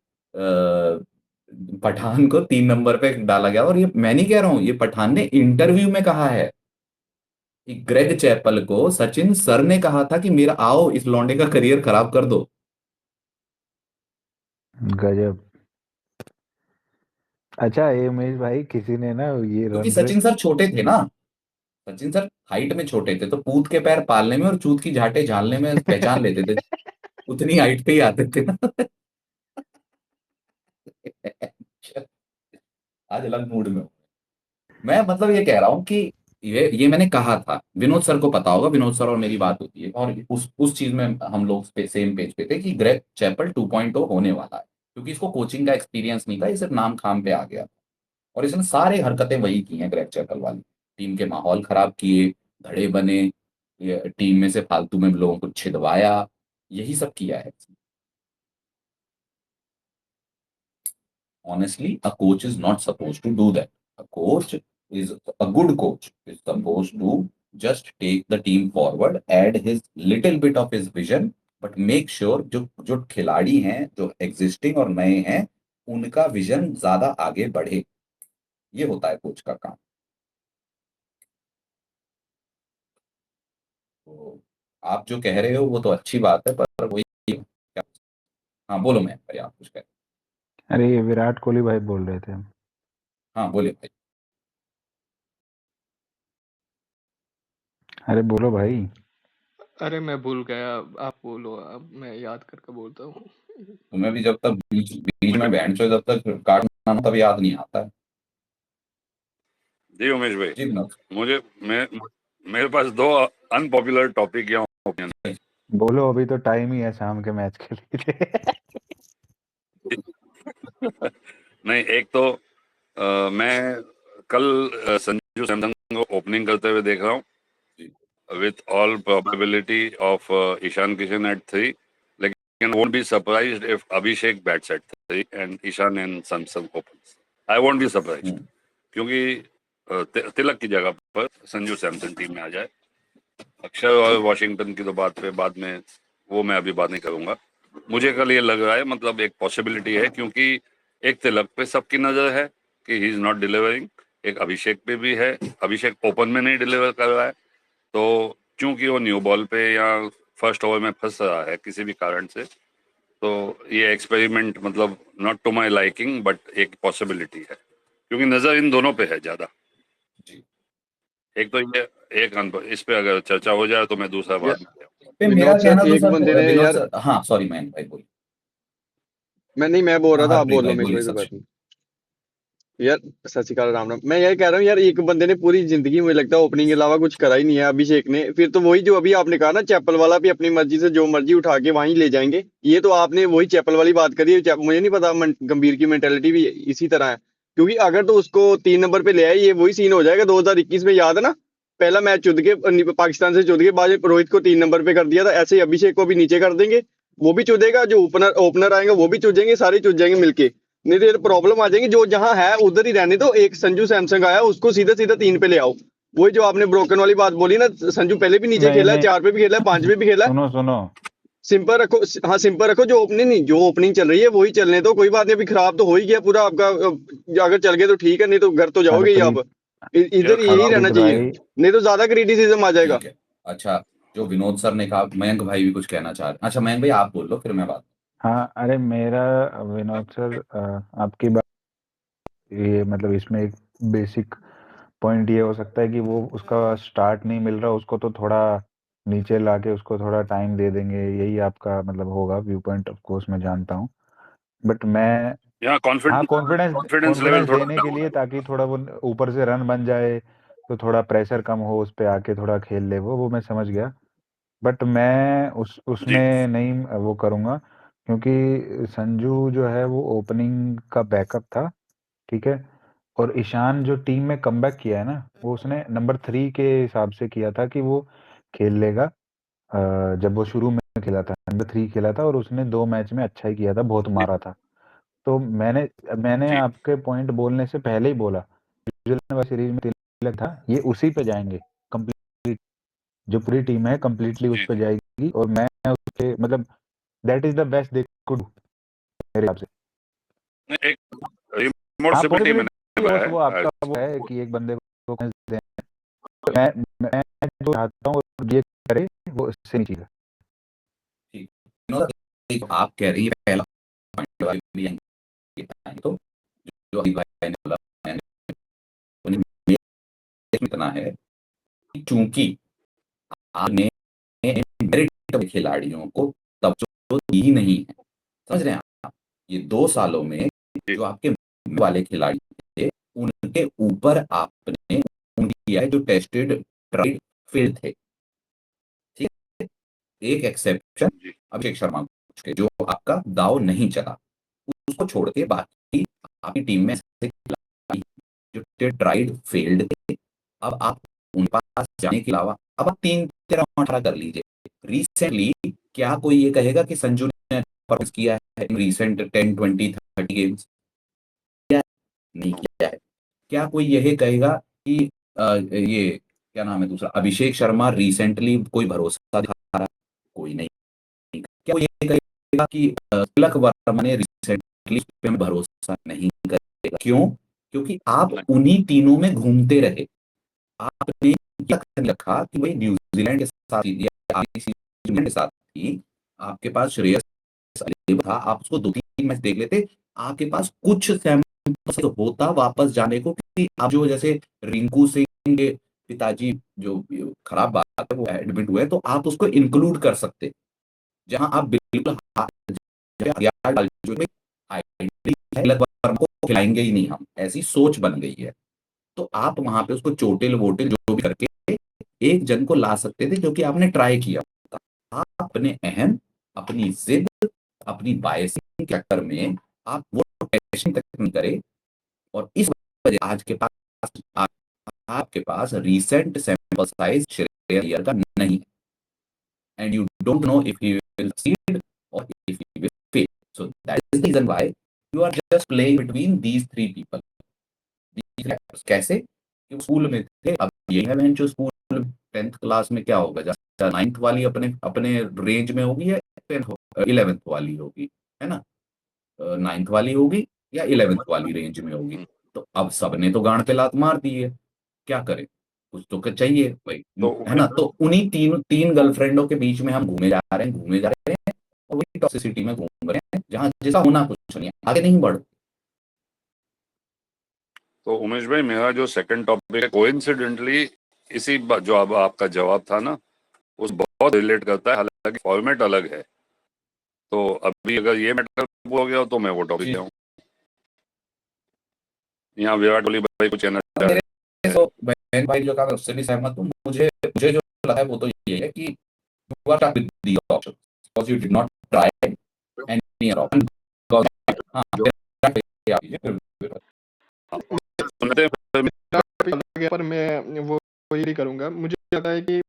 [SPEAKER 1] पठान को 3 नंबर पे डाला गया। और ये मैं नहीं कह रहा हूं, ये पठान ने इंटरव्यू में कहा है कि ग्रेग चैपल को सचिन सर ने कहा था कि मेरा आओ इस लौंडे का करियर खराब कर दो।
[SPEAKER 5] गजब। अच्छा ये उमेश भाई, किसी ने ना ये
[SPEAKER 1] क्योंकि
[SPEAKER 5] रन
[SPEAKER 1] सचिन सर छोटे थे ना, सचिन सर हाइट में छोटे थे, तो पूत के पैर पालने में और चूत की झाटे झालने में पहचान लेते थे, उतनी हाइट पे ही आते थे ना। आज अलग मूड में हूं मैं, मतलब ये कह रहा हूँ कि ये मैंने कहा था, विनोद सर को पता होगा, विनोद सर और मेरी बात होती है, और उस चीज में हम लोग सेम पेज पे थे कि ग्रेग चैपल 2.0 होने वाला है, क्योंकि इसको कोचिंग का एक्सपीरियंस नहीं था, ये सिर्फ नाम खाम पे आ गया। और इसने सारे हरकतें वही की हैं ग्रेग चैपल वाली, टीम के माहौल खराब किए, धड़े बने, ये टीम में से फालतू में लोगों को छिदवाया, यही सब किया है। Honestly, a coach is not supposed to do that. A good coach is supposed to just take the team forward, add his little bit of his vision, but make sure जो जो खिलाड़ी हैं, जो एग्जिस्टिंग और नए हैं, उनका vision ज्यादा आगे बढ़े। ये होता है कोच का काम। तो आप जो कह रहे हो वो तो अच्छी बात है, पर वही, हाँ बोलो मैं भाई, आप कुछ कह रहे
[SPEAKER 5] अरे ये विराट कोहली भाई बोल रहे थे हम।
[SPEAKER 1] हो। हाँ बोले भाई।
[SPEAKER 5] अरे बोलो भाई।
[SPEAKER 4] अरे मैं भूल गया, आप बोलो, अब मैं याद करके बोलता हूँ।
[SPEAKER 1] तुम्हें भी जब तक बीच बीच में बैंड जब तक काटना तब याद नहीं आता है।
[SPEAKER 7] जी उमेश भाई,
[SPEAKER 1] जी विनोद।
[SPEAKER 7] मुझे मैं मेरे पास 2 अनपॉपुलर टॉपिक या ओपिनियन।
[SPEAKER 5] बोलो, अभी तो टाइम ही है शाम के मैच के लिए।
[SPEAKER 7] नहीं, एक तो मैं कल संजू सैमसन को ओपनिंग करते हुए देख रहा हूँ, with all probability of Ishan Kishan at 3, लेकिन won't be surprised if Abhishek bats at 3 and Ishan and Samson opens. I won't be surprised
[SPEAKER 1] हम्म,
[SPEAKER 7] क्योंकि तिलक की जगह पर संजू सैमसन टीम में आ जाए। अक्षर और वॉशिंगटन की तो बात पे बाद में, वो मैं अभी बात नहीं करूंगा। मुझे कल ये लग रहा है, मतलब एक पॉसिबिलिटी है, क्योंकि एक तिलक पे सबकी नजर है कि ही इज नॉट डिलीवरिंग, एक अभिषेक पे भी है, अभिषेक ओपन में नहीं डिलीवर कर रहा है, तो क्योंकि वो न्यू बॉल पे या फर्स्ट ओवर में फंस रहा है किसी भी कारण से, तो ये एक्सपेरिमेंट मतलब not to my liking, but एक पॉसिबिलिटी है क्योंकि नजर इन दोनों पे है ज्यादा।
[SPEAKER 1] जी।
[SPEAKER 7] एक तो ये एक इस पे अगर चर्चा हो जाए तो मैं दूसरा
[SPEAKER 2] या-
[SPEAKER 7] बात नहीं करूंगा।
[SPEAKER 1] पे मेरा
[SPEAKER 2] विनोद सर,
[SPEAKER 1] कहना तो
[SPEAKER 2] एक बंदे
[SPEAKER 1] सर
[SPEAKER 2] ने
[SPEAKER 1] विनोद
[SPEAKER 2] यार,
[SPEAKER 1] सर, हाँ सॉरी मयंक भाई बोलिए।
[SPEAKER 2] मैं बोल रहा था, आप
[SPEAKER 1] हरप्रीत
[SPEAKER 2] बोल लो
[SPEAKER 1] भाई
[SPEAKER 2] मेश
[SPEAKER 1] बोलिए
[SPEAKER 2] भाई, कोई बात
[SPEAKER 1] सच।
[SPEAKER 2] नहीं। यार सत श्री अकाल, राम राम। मैं यही कह रहा हूँ यार, एक बंदे ने पूरी जिंदगी मुझे लगता है ओपनिंग के अलावा कुछ करा ही नहीं है, अभिषेक ने। फिर तो वही जो अभी आपने कहा ना, चैपल वाला भी अपनी मर्जी से जो मर्जी उठा के वहीं ले जाएंगे, ये तो आपने वही चैपल वाली बात करी है। मुझे नहीं पता, गंभीर की मेंटेलिटी भी इसी तरह है, क्योंकि अगर तो उसको 3 नंबर पे ले आए, ये वही सीन हो जाएगा 2021 में। याद है ना, पहला मैच चुद के पाकिस्तान से चुद के बाद रोहित को 3 नंबर पे कर दिया था, ऐसे ही अभिषेक को भी नीचे कर देंगे, वो भी चुदेगा, जो ओपनर आएगा वो भी चुदेंगे, सारे चुद जाएंगे मिलके। नहीं तो ये प्रॉब्लम आ जाएगी, जो जहां है उधर ही रहने दो। एक संजू सैमसंग आया, उसको सीधा सीधा 3 पे ले आओ। वही जो आपने ब्रोकन वाली बात बोली ना, संजू पहले भी नीचे
[SPEAKER 5] नहीं
[SPEAKER 2] खेला है,
[SPEAKER 5] नहीं
[SPEAKER 2] 4 पे भी खेला है, 5 पे भी खेला है।
[SPEAKER 5] सुनो सुनो,
[SPEAKER 2] सिंपल रखो, हाँ सिंपल रखो। जो ओपनिंग नहीं, जो ओपनिंग चल रही है वही चलने दो, कोई बात नहीं। अभी खराब तो हो ही गया पूरा आपका, अगर चल गए तो ठीक है, नहीं तो घर तो जाओगे ही आप।
[SPEAKER 5] हरप्रीत
[SPEAKER 2] इधर यही रहना
[SPEAKER 5] हरप्रीत
[SPEAKER 2] चाहिए,
[SPEAKER 5] भाई,
[SPEAKER 2] नहीं तो ज्यादा क्रिटिसिज्म आ जाएगा।
[SPEAKER 1] ठीक है। अच्छा, जो विनोद सर ने कहा, मयंक भाई भी कुछ कहना चाह रहे हैं। अच्छा मयंक भाई आप बोल लो फिर मैं बात।
[SPEAKER 5] हाँ अरे मेरा, विनोद सर, आपकी बात, ये मतलब इसमें एक बेसिक पॉइंट ये हो सकता है कि वो उसका स्टार्ट नहीं मिल रहा, उसको तो थोड़ा नीचे लाके उसको थोड़ा टाइम दे देंगे, यही आपका मतलब होगा व्यू पॉइंट। ऑफ कोर्स मैं जानता हूँ, बट मैं,
[SPEAKER 7] यहाँ
[SPEAKER 5] हाँ,
[SPEAKER 7] confidence
[SPEAKER 5] confidence
[SPEAKER 7] confidence level
[SPEAKER 5] confidence
[SPEAKER 7] थोड़ा
[SPEAKER 5] देने के
[SPEAKER 7] डाउन
[SPEAKER 5] लिए,
[SPEAKER 7] है।
[SPEAKER 5] ताकि थोड़ा वो ऊपर से रन बन जाए, तो थोड़ा प्रेशर कम हो उस पे आके, थोड़ा खेल ले वो मैं समझ गया। बट मैं
[SPEAKER 7] जी
[SPEAKER 5] उसमें नहीं वो करूँगा, क्योंकि संजू जो है वो ओपनिंग का बैकअप था, ठीक है। और ईशान जो टीम में कमबैक किया है ना, वो उसने नंबर 3 के हिसाब से किया था कि वो खेल लेगा। जब वो शुरू में खेला था, नंबर 3 खेला था, और उसने 2 मैच में अच्छा ही किया था, बहुत
[SPEAKER 7] जी
[SPEAKER 5] मारा था। तो मैंने
[SPEAKER 7] जी
[SPEAKER 5] आपके पॉइंट बोलने से पहले ही बोला, न्यूजीलैंड वाली सीरीज में तिलक था, ये उसी पे जाएंगे कंप्लीट, जो पूरी टीम है कंप्लीटली उस
[SPEAKER 7] जी
[SPEAKER 5] पे
[SPEAKER 7] जी
[SPEAKER 5] जाएगी। और मैं उसके मतलब that is the best they could मेरे हिसाब से।
[SPEAKER 7] नहीं, एक रिमोट
[SPEAKER 5] हाँ,
[SPEAKER 7] सिबिलिटी मैंने
[SPEAKER 5] पॉसिबिलिटी
[SPEAKER 7] बताया
[SPEAKER 5] वो
[SPEAKER 7] है।
[SPEAKER 5] आपका वो है कि एक बंदे को confidence दें। मैं जो चाहता हूँ और ये करे वो इससे नहीं चाहिए।
[SPEAKER 1] ठीक, विनोद सर, एक आप कह रही है पहला पॉइंट वाली भी यहीं के टाइम, तो जो अभी भाई ने बोला, मैंने मेरे इतना है कि चूंकि आपने मेरिट खिलाड़ियों को तवज्जो दी ही नहीं है, समझ रहे हैं आप? ये 2 सालों में
[SPEAKER 7] जी
[SPEAKER 1] जो आपके वाले खिलाड़ी थे, उनके ऊपर आपने किया है जो टेस्टेड ट्राइड फेल थे, ठीक है। एक एक्सेप्शन
[SPEAKER 7] जी
[SPEAKER 1] अभिषेक शर्मा के, जो आपका दाव नहीं चला, उसको छोड़ के बाकी आपकी टीम में ऐसे खिलाड़ी जो ट्राइड फेल्ड थे। अब आप उन पास जाने के अलावा अब आप 3-13-18 कर लीजिए। रिसेंटली क्या कोई ये कहेगा कि संजू ने परफॉर्मेंस किया है इन रिसेंट 10-20-30 गेम्स? क्या नहीं किया है? क्या कोई यही कहेगा कि ये क्या नाम है दूसरा, अभिषेक शर्मा रिसेंटली कोई भरोसा दिखा रहा है? कोई नहीं। क्या कोई ये कहेगा कि तिलक वर्मा ने रिसेंटली पे भरोसा नहीं करेगा? क्यों? क्योंकि आप
[SPEAKER 7] नहीं
[SPEAKER 1] उन्हीं तीनों में घूमते रहे। आपने क्या कर रखा कि भाई न्यूजीलैंड के साथ या आईसीसी न्यूजीलैंड के साथ ही आपके पास श्रेयस अय्यर था, आप उसको 2-3 मैच देख लेते, आपके पास कुछ सैंपल होता वापस जाने को, कि आप जो जैसे रिंकू सिंह के पिताजी जो खराब बात है वो एडमिट हुए, तो आप उसको इंक्लूड कर सकते, जहां आप बिल्कुल तिलक वर्मा को खिलाएंगे ही नहीं, हम ऐसी सोच बन गई है। तो आप वहां पे उसको चोटिल वोटिल जो भी करके एक जन को ला सकते थे, क्योंकि आपने ट्राई किया था। आप अपने अहम, अपनी जिद, अपनी बायसिंग के चक्कर में आप वो टेस्टिंग तक नहीं करे, और इस वजह आज के पास आपके पास recent sample size Shreyas Iyer का नहीं है, and you don't know if he will succeed और if So that is the reason why you are just playing between these three people. These three actors. कैसे? कि वो स्कूल में थे, अब यही है जो स्कूल 10th क्लास में क्या होगा, जैसे 9th वाली अपने अपने रेंज में होगी या 11th वाली होगी, है ना? 9th वाली होगी या 11th वाली रेंज में होगी। तो अब सबने तो गांड पे लात मार दी है, क्या करें? कुछ तो चाहिए भाई,
[SPEAKER 7] तो
[SPEAKER 1] है ना? तो उन्हीं तीन गर्लफ्रेंडों के बीच में हम घूमे जा रहे हैं और वही टॉक्सिसिटी में घूम रहे हैं, जहां जैसा होना कुछ नहीं है, आगे नहीं बढ़।
[SPEAKER 7] तो उमेश भाई, मेरा जो सेकंड टॉपिक है कोइंसिडेंटली इसी जो अब आपका जवाब था ना, उस बहुत रिलेट करता है, हालांकि फॉर्मेट अलग है। तो अभी अगर ये मैटर हो गया तो मैं वो टॉपिक ले आऊं। यहाँ विराट कोहली भाई कुछ कहना चाह रहे हैं।
[SPEAKER 1] तो बहन भाई जो कहा मैं उससे भी सहमत हूँ। मुझे मुझे जो लगता है वो तो ये है कि you are stuck with the option because you did not try any other option because हाँ
[SPEAKER 7] सुनते हैं फिर।
[SPEAKER 4] पर मैं वो यही करूंगा। मुझे लगता है कि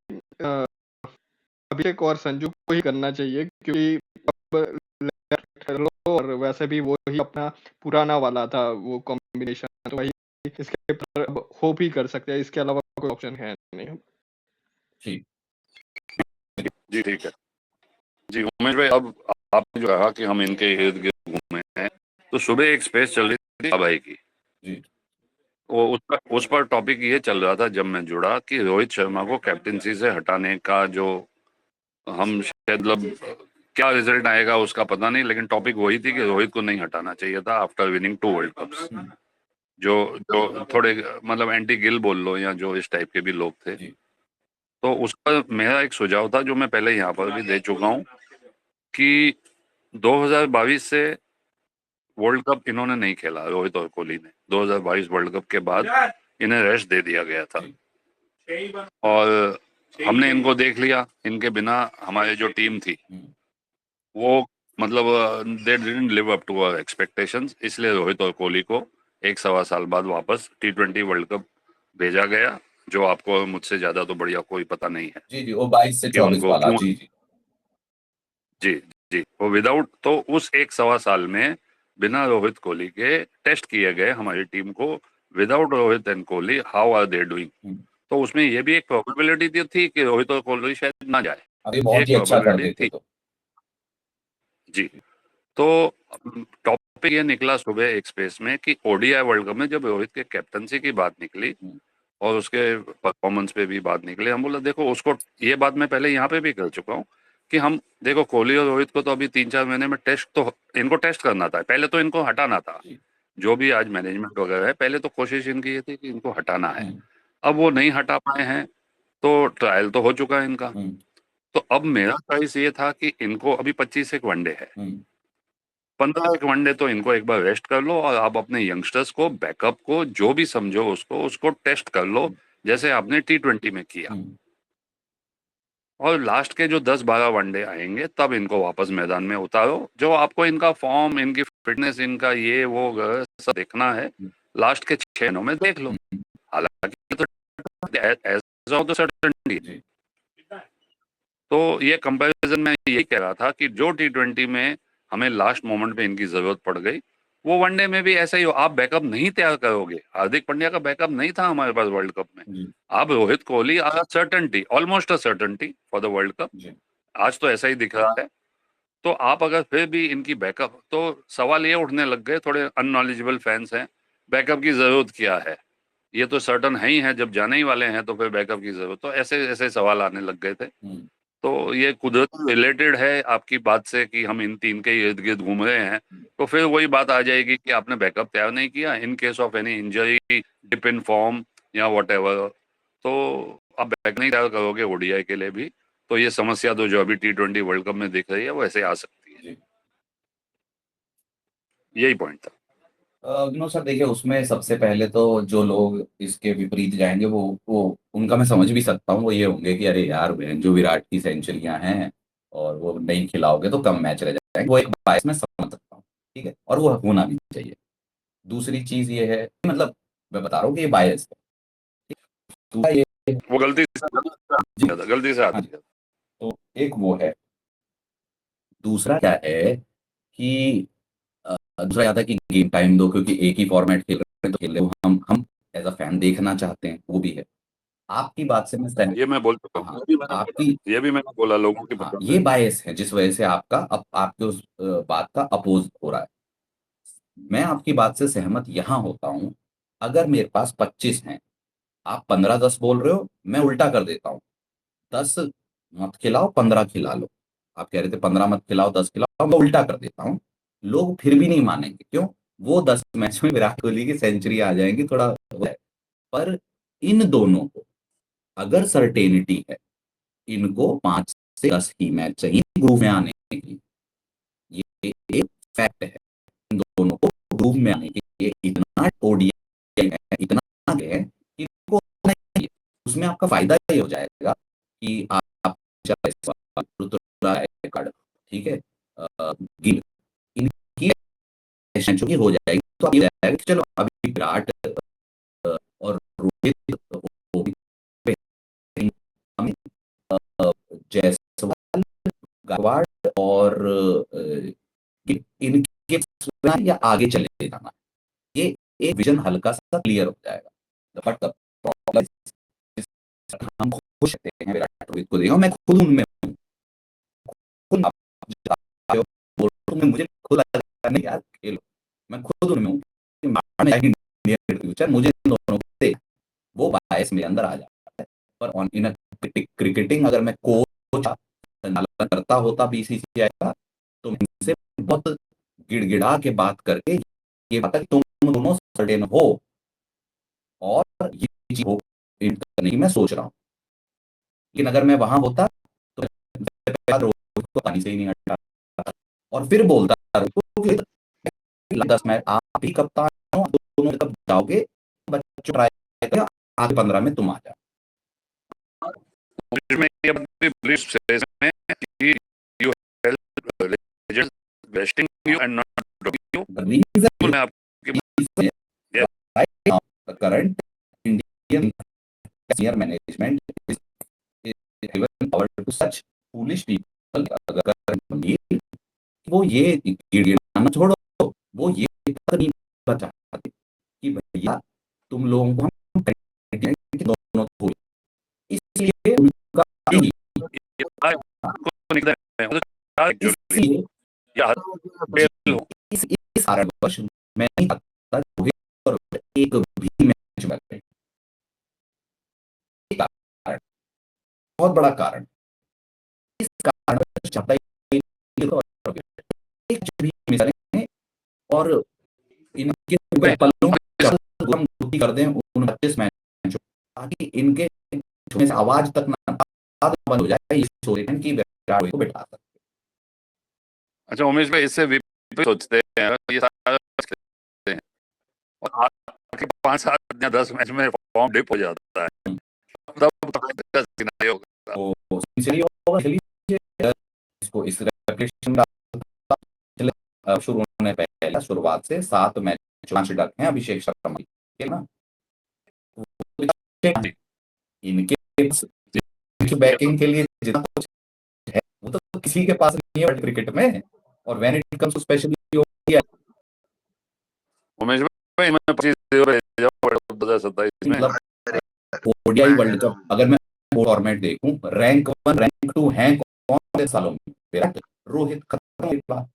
[SPEAKER 4] अभिषेक और संजू को ही करना चाहिए, क्योंकि अब लेफ्ट लो और वैसे भी वो ही अपना पुराना वाला था वो कॉम्बिनेशन, तो वही इसके पर होप ही कर सकते हैं, इसके अलावा कोई ऑप्शन है नहीं।
[SPEAKER 7] जी ठीक है जी उमेश भाई। अब आपने जो कहा कि हम इनके इर्द गिर्द घूमे हैं, तो सुबह एक स्पेस चल रही थी भाई की
[SPEAKER 1] जी
[SPEAKER 7] वो उस पर टॉपिक ये चल रहा था जब मैं जुड़ा कि रोहित शर्मा को कैप्टनसी से हटाने का जो हम शायद मतलब क्या रिजल्ट आएगा उसका पता नहीं, लेकिन टॉपिक वही थी कि रोहित को नहीं हटाना चाहिए था आफ्टर विनिंग 2 वर्ल्ड कप्स। जो जो थोड़े मतलब एंटी गिल बोल लो या जो इस टाइप के भी लोग थे, तो उस पर मेरा एक सुझाव था जो मैं पहले यहाँ पर भी दे चुका हूँ कि 2022 से वर्ल्ड कप इन्होंने नहीं खेला, रोहित और कोहली ने। 2022 वर्ल्ड कप के बाद इन्हें रेस्ट दे दिया गया था और हमने इनको देख लिया, इनके बिना हमारी जो टीम थी वो मतलब they didn't live up to our expectations. इसलिए रोहित और कोहली को 1-1.25 साल बाद वापस T20 वर्ल्ड कप भेजा गया, जो आपको और मुझसे ज्यादा तो बढ़िया कोई पता नहीं है
[SPEAKER 1] जी वो 22 से
[SPEAKER 7] कि
[SPEAKER 1] 24
[SPEAKER 7] उनको
[SPEAKER 1] वाला।
[SPEAKER 7] क्यों।
[SPEAKER 1] जी
[SPEAKER 7] जी जी वो विदाउट, तो उस 1-1.25 साल में बिना रोहित कोहली के टेस्ट किए गए हमारी टीम को, without Rohit and Kohli how are they doing. तो उसमें ये भी एक प्रोबेबिलिटी थी कि रोहित और कोहली शायद ना जाए,
[SPEAKER 1] अभी बहुत
[SPEAKER 7] एक
[SPEAKER 1] ही अच्छा कर
[SPEAKER 7] प्रोबेबिलिटी
[SPEAKER 1] देते
[SPEAKER 7] थी।
[SPEAKER 1] तो।
[SPEAKER 7] जी तो टॉपिक ये निकला सुबह एक स्पेस में कि ओडीआई वर्ल्ड कप में जब रोहित के कैप्टनसी की बात निकली और उसके परफॉर्मेंस पे भी बात निकली, हम बोला देखो उसको, ये बात मैं पहले यहाँ पे भी कर चुका हूँ कि हम देखो कोहली और रोहित को तो अभी 3-4 महीने में टेस्ट तो इनको टेस्ट करना था, पहले तो इनको हटाना था। जो भी आज मैनेजमेंट वगैरह है, पहले तो कोशिश इनकी ये थी कि इनको हटाना है। अब वो नहीं हटा पाए हैं तो ट्रायल तो हो चुका है इनका। तो अब मेरा चॉइस ये था कि इनको अभी 25 एक वनडे है, 15 एक वनडे तो इनको एक बार रेस्ट कर लो और आप अपने यंगस्टर्स को, बैकअप को, जो भी समझो उसको टेस्ट कर लो जैसे आपने T20 में किया। और लास्ट के जो 10-12 वनडे आएंगे तब इनको वापस मैदान में उतारो। जो आपको इनका फॉर्म, इनकी फिटनेस, इनका ये वो सब देखना है लास्ट के 6 महीनों में देख लो। हालांकि तो सर्टेनिटी, तो ये कंपैरिजन में यही कह रहा था कि जो T20 में हमें लास्ट मोमेंट पे इनकी जरूरत पड़ गई, वो वनडे में भी ऐसा ही हो। आप बैकअप नहीं तैयार करोगे, हार्दिक पांड्या का बैकअप नहीं था हमारे पास वर्ल्ड कप में। आप Rohit Kohli are certainty, almost a certainty for the world cup, आज तो ऐसा ही दिख रहा है। तो आप अगर फिर भी इनकी बैकअप, तो सवाल ये उठने लग गए, थोड़े अननॉलेजेबल फैंस हैं, बैकअप की जरूरत क्या है, ये तो सर्टन है ही है, जब जाने ही वाले हैं तो फिर बैकअप की जरूरत, तो ऐसे ऐसे सवाल आने लग गए थे। तो ये कुदरती रिलेटेड है आपकी बात से कि हम इन तीन के इर्द गिर्द घूम रहे हैं, तो फिर वही बात आ जाएगी कि आपने बैकअप तैयार नहीं किया in case of any injury, dip in form या व्हाटएवर, तो आप बैक नहीं तैयार करोगे ओडीआई के लिए भी, तो ये समस्या तो जो अभी T20 वर्ल्ड कप में दिख रही है वो ऐसे आ सकती है। यही पॉइंट था।
[SPEAKER 1] नो सर, देखिए उसमें सबसे पहले तो जो लोग इसके विपरीत जाएंगे वो उनका मैं समझ भी सकता हूँ। वो ये होंगे कि अरे यार जो विराट की सेंचुरियां हैं और वो नहीं खिलाओगे तो कम मैच रह जाएंगे, वो एक बायस में समझ सकता हूँ, ठीक है, और वो होना भी चाहिए। दूसरी चीज ये है, मतलब मैं बता रहा हूँ कि ये बायस है। दूसरा ये
[SPEAKER 7] वो गलती से
[SPEAKER 1] हाँ जी, तो एक वो है। दूसरा क्या है कि दूसरा याद है कि गेम टाइम दो, क्योंकि एक ही फॉर्मेट खेल रहे हैं तो खेल रहे हो, हम एज अ फैन देखना चाहते हैं, वो भी है। आपकी बात से मैं सहमत।
[SPEAKER 7] ये मैं बोल चुका
[SPEAKER 1] हाँ,
[SPEAKER 7] हूँ,
[SPEAKER 1] आपकी,
[SPEAKER 7] ये भी मैंने बोला, लोगों की
[SPEAKER 1] हाँ,
[SPEAKER 7] पसंद
[SPEAKER 1] ये
[SPEAKER 7] है।
[SPEAKER 1] बायस है जिस वजह से आपका आपके उस बात का अपोज हो रहा है। मैं आपकी बात से सहमत यहाँ होता हूँ, अगर मेरे पास 25 हैं, आप 15-10 बोल रहे हो, मैं उल्टा कर देता हूँ, 10 मत खिलाओ, 15 खिला लो। आप कह रहे थे 15 मत खिलाओ, 10 खिलाओ, मैं उल्टा कर देता हूँ। लोग फिर भी नहीं मानेंगे, क्यों? वो 10 मैच में विराट कोहली की सेंचुरी आ जाएंगी, थोड़ा वो है। पर इन दोनों को अगर सर्टेनिटी है, इनको 5 से 10 ही मैच चाहिए ग्रुप में आने के लिए, ये एक फैक्ट है। इन दोनों को ग्रुप में आने के लिए इतना ओडीआई है, इतना आगे है कि इनको आना ही है। उसमें आपका फायदा ये हो जाएगा कि आप कार्ड, ठीक है, गिल, इनकी सेंचुरी हो जाएगी, तो आप ये जाएगा कि चलो अभी विराट और रोहित वो भी बेहतरीन, हमें, जायसवाल, गायकवाड़ और इनके या आगे चले जाना, ये एक विजन हल्का सा क्लियर हो जाएगा। बट द प्रॉब्लम, हम खुश रहते हैं विराट रोहित को देखो, मैं खुद उनमें हूँ, खुद आप बोल रहे हो, मुझे खुद लगता नहीं यार खेलो, मैं खुद उनमें हूँ कि इंडियन फ्यूचर मुझे इन दोनों को देख, वो बायस मेरे अंदर आ जाता है। पर ऑन इन क्रिकेटिंग अगर मैं कोच संचालन करता होता बीसीसीआई का, तो मैं इनसे बहुत गिड़गिड़ा के बात करके ये बात कि तुम दोनों सर्टेन हो, और ये चीज हो इन करने की मैं सोच रहा हूँ। लेकिन अगर मैं वहां होता तो रोहित को पानी से ही नहीं हटा, और फिर बोलता रोहित को कि 10 मैच आप ही कप्तान हो, दोनों कब जाओगे, बच्चों ट्राई करो, आगे 15 में तुम आ जाओ।
[SPEAKER 7] में ये बात भी बड़ी serious में कि you help legends besting you and not dropping you.
[SPEAKER 1] The reason
[SPEAKER 7] मैं आपकी
[SPEAKER 1] is right now the current Indian senior management is given power to such foolish people, अगर गंभीर, वो ये गिड़गिड़ाना छोड़ो, वो ये तक नहीं चाहते कि भैया तुम लोगों को हम कि दोनों को, इसलिए उनका यही, इसलिए इस कारणवश मैं नहीं चाहता रोहित और एक भी मैच में रहे। एक कारण, बहुत बड़ा कारण, इस कारण चाहता है एक भी मिस करें, और इनके पल्लों हम गुत्ती कर दें उन 25 मैचों, ताकि इनके छूने से आवाज तक ना बंद हो जाए, ये सोचें कि विराट कोहली को बिठा सकते।
[SPEAKER 7] अच्छा उमेश भाई, इससे विपरीत सोचते हैं, ये सारा सोचते हैं, और आखिर 5-7 या 10 मैच में फॉर्म डिप हो जाता है, तब का सिनेरियो होगा।
[SPEAKER 1] तो सिंसियरली होगा, चलिए इसको इस रेप्लिकेशन का शुरू होने पहले शुरुआत से 7 मैच 5 डक हैं अभिषेक शर्मा के ना, इनके बैटिंग के लिए जितना कुछ है वो तो किसी के पास नहीं है वर्ल्ड क्रिकेट में, और when it comes to specially
[SPEAKER 7] Umesh भाई, मैं 2027 में
[SPEAKER 1] ओडीआई वर्ल्ड कप अगर मैं फॉर्मेट देखूं, रैंक 1 रैंक 2 हैं कौन से सालों में? विराट, रोहित, खत्म एक बार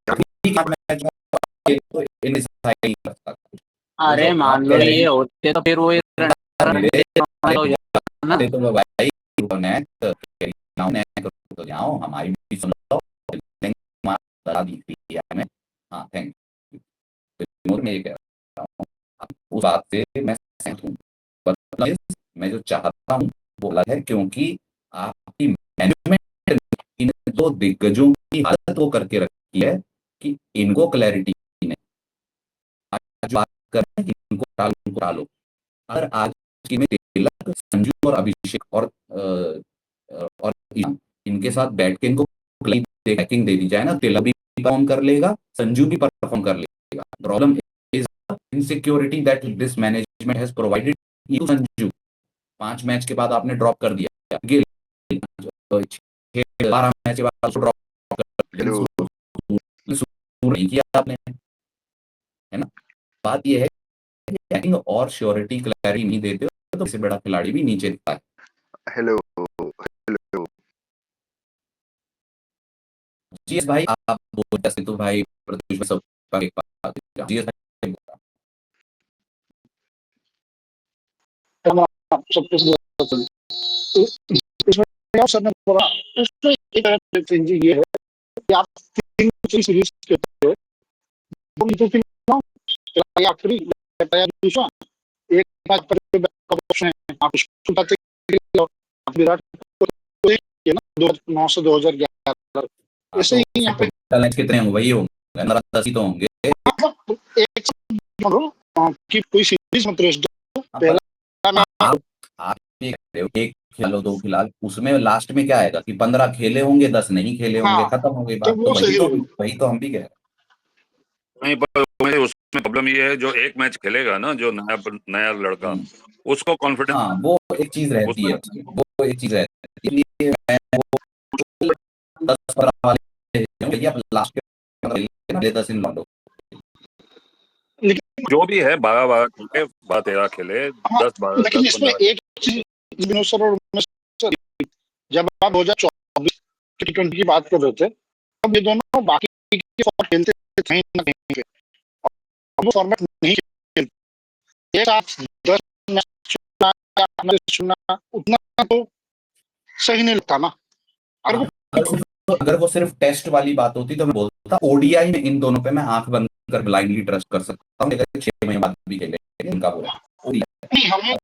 [SPEAKER 1] तो
[SPEAKER 3] अरे मान लो ये होते तो फिर वो
[SPEAKER 1] तो भाई तो जाओ, हमारी भी सुन लो, हमें। हाँ, थैंक यू। मैं ये कह रहा हूँ, उस बात से मैं सहमत हूँ, मैं जो चाहता हूँ वो अलग है, क्योंकि आपकी मैनेजमेंट इन दो दिग्गजों की हालत वो करके रखी है कि इनको क्लैरिटी नहीं, आज बात कर रहे हैं कि इनको डालो, अगर आज की में तिलक, संजू और अभिषेक और ईशान, इनके साथ बैठ के इनको बैकिंग दे दी जाए ना, तिलक भी परफॉर्म कर लेगा, संजू भी परफॉर्म कर लेगा। Problem is insecurity that this management has provided you Sanju. 5 match के बाद आपने ड्रॉप कर दिया, 12 मैच के बाद ड्रॉप लेकिन
[SPEAKER 2] हेलो
[SPEAKER 1] शुरू नहीं किया आपने, है ना। बात ये है कि बैटिंग और श्योरिटी क्लैरिटी नहीं देते हो तो इससे बड़ा खिलाड़ी भी नीचे दिखता है।
[SPEAKER 2] हेलो हेलो
[SPEAKER 1] जीएस भाई आप बोल जैसे तो भाई प्रत्युष में सब का एक बात है। जीएस भाई
[SPEAKER 8] सब कुछ इसमें सर ने बोला उसमें एक चेंज ये है कि आप तीन सीरीज खेलते हो, दो मीटर के लिए आखिरी या दूसरा एक मैच पर बैकअप ऑप्शन है, आप इसको उठाते हैं और आप विराट कोहली है ना 2009 से 2011
[SPEAKER 1] हाँ,
[SPEAKER 8] ऐसे
[SPEAKER 1] तो
[SPEAKER 8] ही
[SPEAKER 1] उसमें
[SPEAKER 8] यहाँ पे
[SPEAKER 1] टोटल मैच कितने होंगे, वही होंगे 10 ही तो होंगे।
[SPEAKER 8] मतलब एक बोलो कि कोई सीरीज मत रेस्ट दो,
[SPEAKER 1] हाँ, पर
[SPEAKER 8] पहला मैच
[SPEAKER 1] आप ये कह रहे हो एक खिला लो 2 खिला लो, उसमें लास्ट में क्या आएगा कि 15 खेले होंगे 10 नहीं खेले होंगे,
[SPEAKER 8] हाँ
[SPEAKER 1] खत्म हो गई
[SPEAKER 8] तो
[SPEAKER 1] बात। तो
[SPEAKER 8] वो सही रहेगा।
[SPEAKER 1] वही तो हम भी कह रहे हैं।
[SPEAKER 7] नहीं, पर मुझे उसमें प्रॉब्लम ये है, जो एक मैच खेलेगा ना, जो नया लड़का,
[SPEAKER 1] हम्म,
[SPEAKER 7] उसको कॉन्फिडेंस
[SPEAKER 1] हाँ वो एक चीज रहती
[SPEAKER 7] उसमें
[SPEAKER 1] है उसकी, वो एक चीज रहती है, इसलिए मैं वो 10-15 वाले भैया लास्ट के 15 खेले ना, 10 इन लौंडो।
[SPEAKER 8] लेकिन
[SPEAKER 7] जो भी है 12-12 खेले, 12-13 खेले,
[SPEAKER 8] हाँ
[SPEAKER 7] 10-12
[SPEAKER 8] लेकिन इसमें
[SPEAKER 7] 10-15।
[SPEAKER 8] एक चीज विनोद सर और उमेश सर, जब आप 2024 T20 की बात कर रहे थे तब ये दोनों बाकी के फॉर्मेट खेलते थे कहीं ना कहीं पे, अब वो फॉर्मेट नहीं खेलते। एक साथ 10 मैच चुना या मैच चुना उतना तो सही नहीं लगता ना। अगर
[SPEAKER 1] हाँ,
[SPEAKER 8] वो
[SPEAKER 1] अगर वो सिर्फ टेस्ट वाली बात होती तो मैं बोलता ओडीआई में इन दोनों पे मैं आंख बंद कर ब्लाइंडली ट्रस्ट कर सकता हूँ, लेकिन 6 महीने बाद भी खेले इनका बोला ODI।
[SPEAKER 8] नहीं हम
[SPEAKER 1] और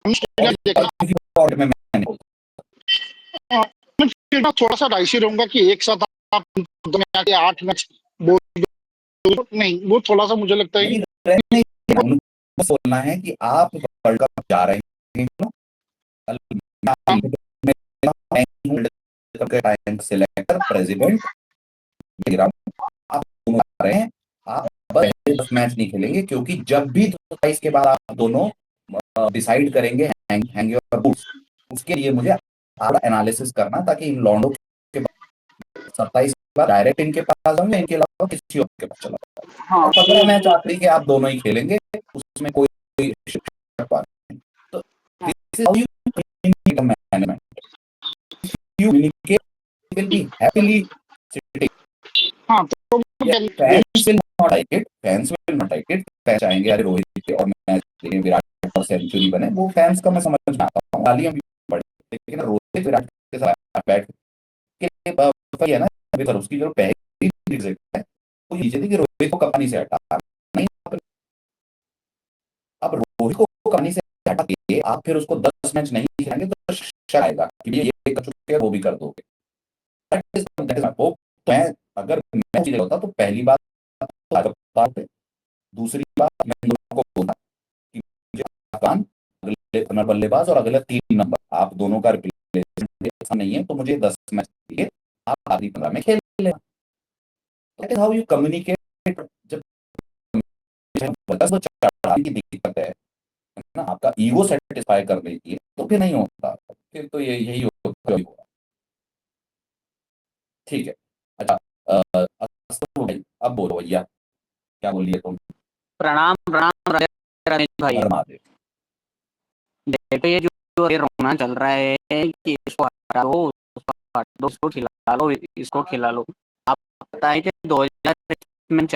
[SPEAKER 8] ऑस्ट्रेलिया देखना
[SPEAKER 1] किसी फॉर्मेट में मैं नहीं बोलता।
[SPEAKER 8] मैं फिर मैं थोड़ा सा राइसी रहूंगा कि एक साथ आप दुनिया के 8 मैच बोल दो, नहीं वो थोड़ा सा मुझे लगता है
[SPEAKER 1] नहीं
[SPEAKER 8] कि
[SPEAKER 1] रहने ही नहीं, उनको बोलना है कि आप वर्ल्ड कप जा रहे हैं ना, मैं
[SPEAKER 8] हम
[SPEAKER 1] वर्ल्ड कप के टाइम सिलेक्टर प्रेसिडेंट आप दोनों आ रहे हैं, आप पहले 10 मैच नहीं खेलेंगे, क्योंकि जब भी 27 के बाद आप दोनों डिसाइड करेंगे हैंग योर बूट्स, उसके लिए मुझे आपका एनालिसिस करना, ताकि इन लॉन्डो के 27 के बाद डायरेक्ट इनके पास जाऊंगा, इनके अलावा किसी और के पास चला जाऊंगा।
[SPEAKER 8] हाँ
[SPEAKER 1] और 15 मैच आखिरी के आप दोनों ही खेलेंगे, उसमें कोई शिकवा नहीं। तो this is how you communicate a management, you communicate will be happily sitting.
[SPEAKER 8] हाँ तो
[SPEAKER 1] fans will not like it, fans will not like it, fans चाहेंगे अरे रोहित और मैच विराट और सेंचुरी बने, वो फैंस का मैं समझ में आता हूँ, गालियां भी पड़ी, लेकिन रोहित विराट के साथ बैठ के है ना, अभी सर उसकी जो पहली visit है वो ये थी कि रोहित को कप्तानी से हटा, नहीं अब रोहित को कप्तानी से हटा के आप फिर उसको 10 मैच नहीं खिलाएंगे तो शक आएगा कि ये कर चुके हैं वो भी कर दोगे। That is my hope। तो मैं अगर मैं चीजें होता तो पहली बात तो दूसरी बात मैं इन दोनों को बोला कि मुझे अफगान अगले बल्लेबाज और अगले 3 नंबर आप दोनों का रिप्लेसमेंट ऐसा नहीं है, तो मुझे 10 मैच दिए, आप आखिरी 15 में खेल लेना। That is how you communicate. जब बस वो चढ़ाने की दिक्कत है ना, आपका ईगो सेटिस्फाई कर लेती है तो फिर नहीं होता, फिर तो ये यही होगा। ठीक है, अच्छा अस्तु भाई अब बोलो भैया, क्या बोलिए तुम।
[SPEAKER 9] प्रणाम प्रणाम रमेश भाई।
[SPEAKER 1] हर महादेव।
[SPEAKER 9] देखो ये जो ये रोना चल रहा है कि इसको हटा दो, उसको हटा दो, इसको खिला लो, इसको खिला लो। आप पता है कि 2000 में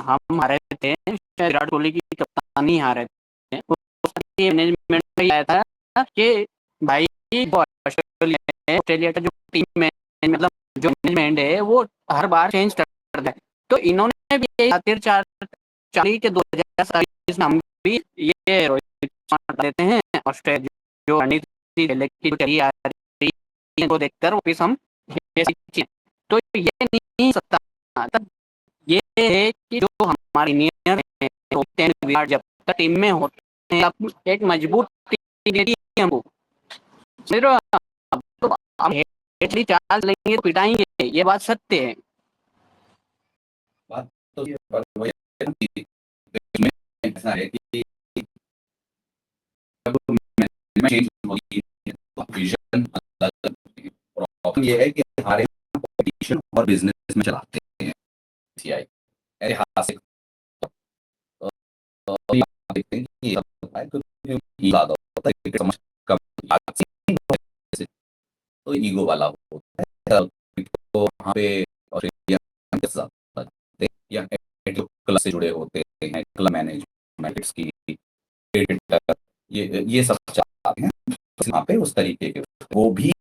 [SPEAKER 9] हम हारे थे, शायद विराट कोहली की कप्तानी हारे थे, उसकी मैनेजमेंट में आया था कि भाई जो ऑस्ट्रेलिया का जो टीम है, मतलब जो मैनेजमेंट है वो हर बार चेंज कर दे। तो इन्होंने भी यही खातिर 4 के 2027 में हम भी ये रोहित शर्मा देते हैं, ऑस्ट्रेलिया जो रणनीति की चली आ रही है को देखकर वापिस हम ये सीखें। तो ये नहीं सकता, तब ये है कि जो हमारे इंजीनियर हैं होते हैं विराट जब तक टीम में होते हैं, तब एक मजबूत टीम देती है हमको। समझ रहे हो आप? तो हम हेटली चाल लेंगे तो पिटाएंगे, ये बात सत्य है।
[SPEAKER 1] बात तो ये बात वही है ना कि इसमें ऐसा है कि जब मैनेजमेंट चेंज होती है तो विजन अलग होती है। प्रॉब्लम ये है कि हमारे कॉम्पिटिशन और बिजनेस इसमें चलाते हैं सीआई ऐतिहासिक अभी आप देखते हैं कि ये सब होता है क्योंकि ज़्यादा होता है क्रिकेट समझ कम तो ईगो वाला होता है तो वहाँ पे ऑस्ट्रेलिया के साथ या क्लब से जुड़े होते हैं क्लब मैनेजमेंट की क्रिकेट ये सब चाहते हैं वहाँ पे उस तरीके के वो भी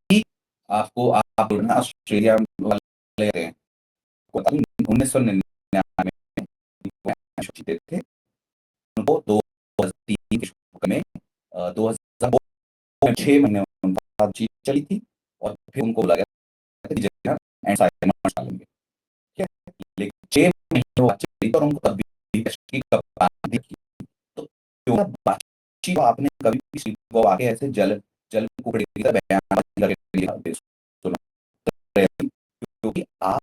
[SPEAKER 1] आपको आप ना ऑस्ट्रेलिया वाले हैं 1999 में जीते थे उनको 2003 में 2006 महीने उनका जीत चली थी और फिर उनको बोला गया था एंड साइमन डालेंगे ठीक है लेकिन 6 महीने वो चली और उनको तब भी टेस्ट की कप्तानी दी तो क्यों बातचीत आपने कभी किसी को आके ऐसे जल जल कुकड़ी की तरह बयान करके सुना क्योंकि आप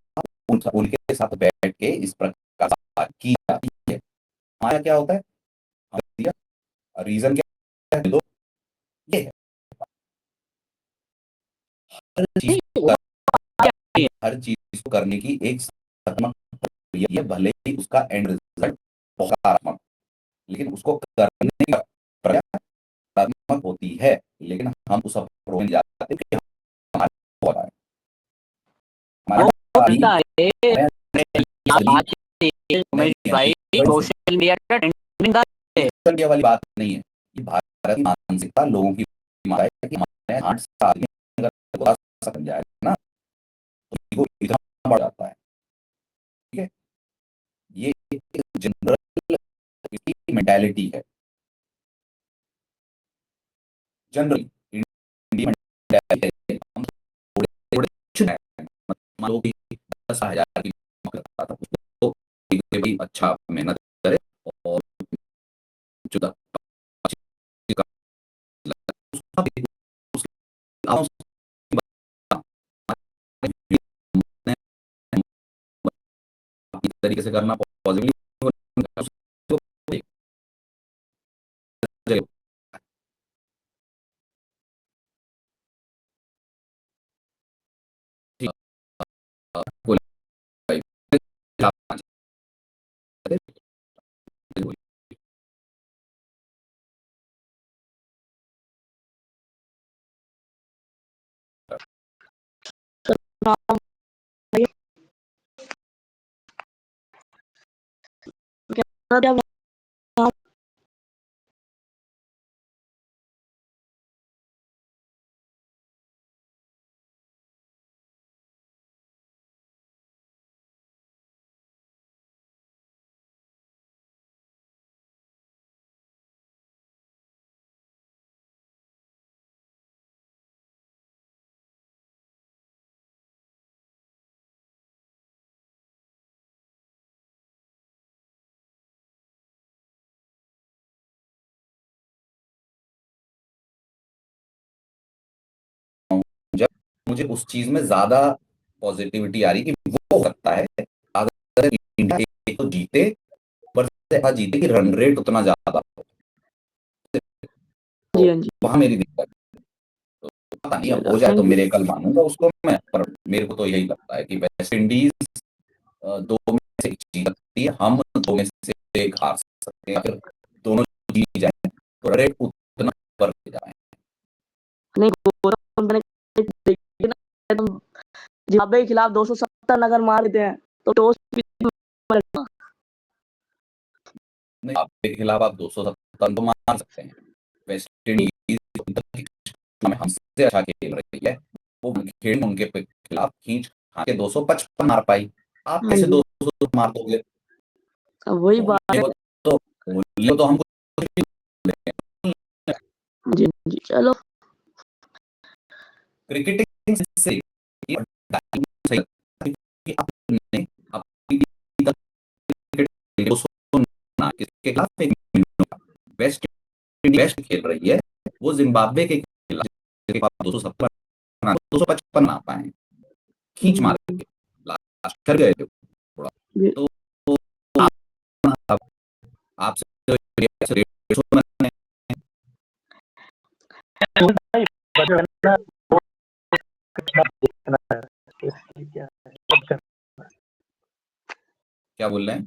[SPEAKER 1] उनके साथ बैठ के इस प्रकार बात की जाती है हमारा क्या होता है रीजन क्या है दो ये है हर चीज को करने की एक सकारात्मक प्रक्रिया है भले ही उसका एंड रिजल्ट सकारात्मक लेकिन उसको करने की प्रक्रिया सकारात्मक होती है लेकिन हम उस अप्रोच में जाते हैं कि हमारा हो रहा है
[SPEAKER 9] सोशल मीडिया का ट्रेंडिंग का
[SPEAKER 1] सोशल मीडिया वाली बात नहीं है ये भारत की मानसिकता लोगों की है कि हमारे 8 साल में अगर थोड़ा सा बन जाए ना तो ईगो इतना बढ़ जाता है ठीक है ये जनरल मेंटालिटी है जनरली इंडियन मेंटालिटी हम थोड़े थोड़े मान लो कि 10,000 की नौकरी करता था तो भाई अच्छा मेहनत करे और जो तरीके से करना पॉजिटिवली जब मुझे उस चीज में ज्यादा पॉजिटिविटी आ रही कि वो हो सकता है अगर इंडिया एक तो जीते पर ऐसा जीते कि रन रेट उतना ज्यादा हो
[SPEAKER 9] जी हाँ जी
[SPEAKER 1] वहां मेरी दिक्कत तो पता नहीं अब हो जाए तो मेरे कल मानूंगा उसको मैं पर मेरे को तो यही लगता है कि वेस्ट इंडीज 2 में से एक जीत सकती है हम 2 में से एक हार सकते हैं फिर दोनों जीत जाए तो रेट उतना पर जाए
[SPEAKER 9] नहीं जिम्बाब्वे के खिलाफ 270 अगर मार देते हैं तो टॉस
[SPEAKER 1] नहीं आपके खिलाफ आप 270 तो मार सकते हैं वेस्ट इंडीज में हमसे अच्छा खेल रही है वो खेल उनके खिलाफ खींच खा के 255 मार पाई आप कैसे 200 मार दोगे
[SPEAKER 9] वही बात है
[SPEAKER 1] तो हम
[SPEAKER 9] जी जी चलो
[SPEAKER 1] क्रिकेटिंग से आपने अपनी किसके खिलाफ वेस्ट वेस्ट खेल रही है वो जिम्बाब्वे के खिलाफ 255 ना पाए खींच मार के लास्ट कर गए थोड़ा तो आपसे क्या बोल रहे हैं?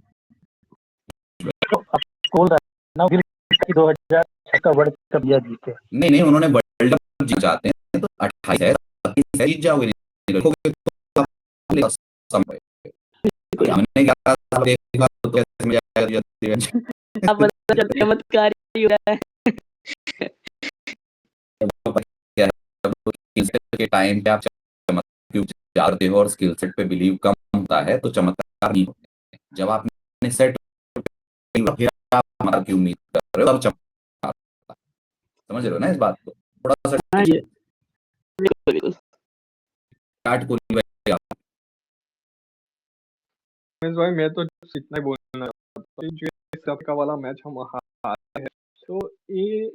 [SPEAKER 10] बोल रहा है ना कि 2006 का वर्ल्ड कप दिया जीते।
[SPEAKER 1] नहीं नहीं, उन्होंने वर्ल्ड कप जीत चाहते हैं तो 28 है 30 है, जीत जाओगे, नहीं रखोगे तो आप ले समय हमने 11 साल देखा तो कैसे में जाएगा
[SPEAKER 9] अब चमत्कारी हो रहा है।
[SPEAKER 1] क्या है के टाइम पे आप चमत्कार जाते हो और स्किल सेट पे बिलीव कम होता है तो चमत्कार नहीं होते। जब आपने सेट फिर आप हमारा की उम्मीद कर रहे हो तब चमत्कार होता है। समझ रहे हो ना इस बात को? थोड़ा सा
[SPEAKER 9] हाँ जी, बिल्कुल बिल्कुल।
[SPEAKER 1] स्टार्ट कोहली भाई आप।
[SPEAKER 4] उमेश भाई मैं तो इतना ही बोलना चाहता हूँ कि जो इस कप का वाला मैच हम हारे हैं तो ये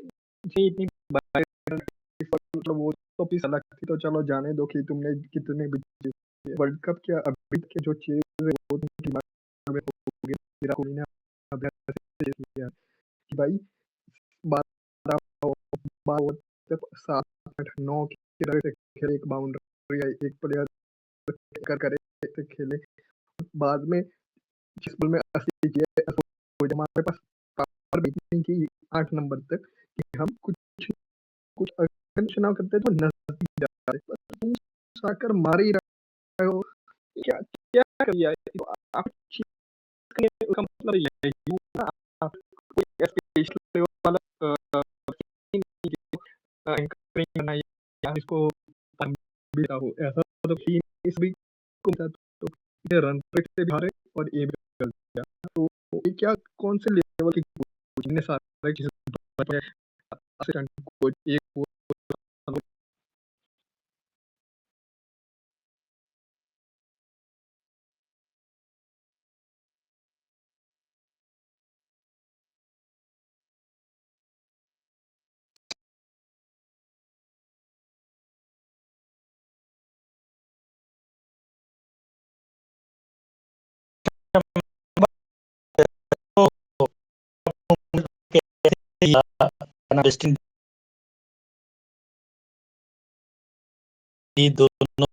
[SPEAKER 4] इतनी मतलब वो तो पीस अलग थी, तो चलो जाने दो कि तुमने कितने वर्ल्ड कप के अभी के जो चीज है वो तुमके दिमाग में हो गई। विराट कोहली ने अभ्यास किया कि भाई 7 8 9 की रन से खेले, एक बाउंड्री या एक प्लेयर करे खेले, बाद में जिस बॉल में 80 किए हमारे पास पावर भी नहीं की 8 नंबर तक कि हम कुछ अगर चुनाव करते तो नजदीक जा रहे, पर तुम साकर मार ही रहे हो, क्या क्या कर दिया है? तो आप का मतलब यही है आप कोई स्पेशल लेवल वाला एंकरिंग करना या इसको भी हो ऐसा तो इस भी को तो रन रेट से भी हारे और ये भी कर दिया, तो ये क्या कौन से लेवल की कोच ने सारे चीजें कोच एक
[SPEAKER 10] दोनों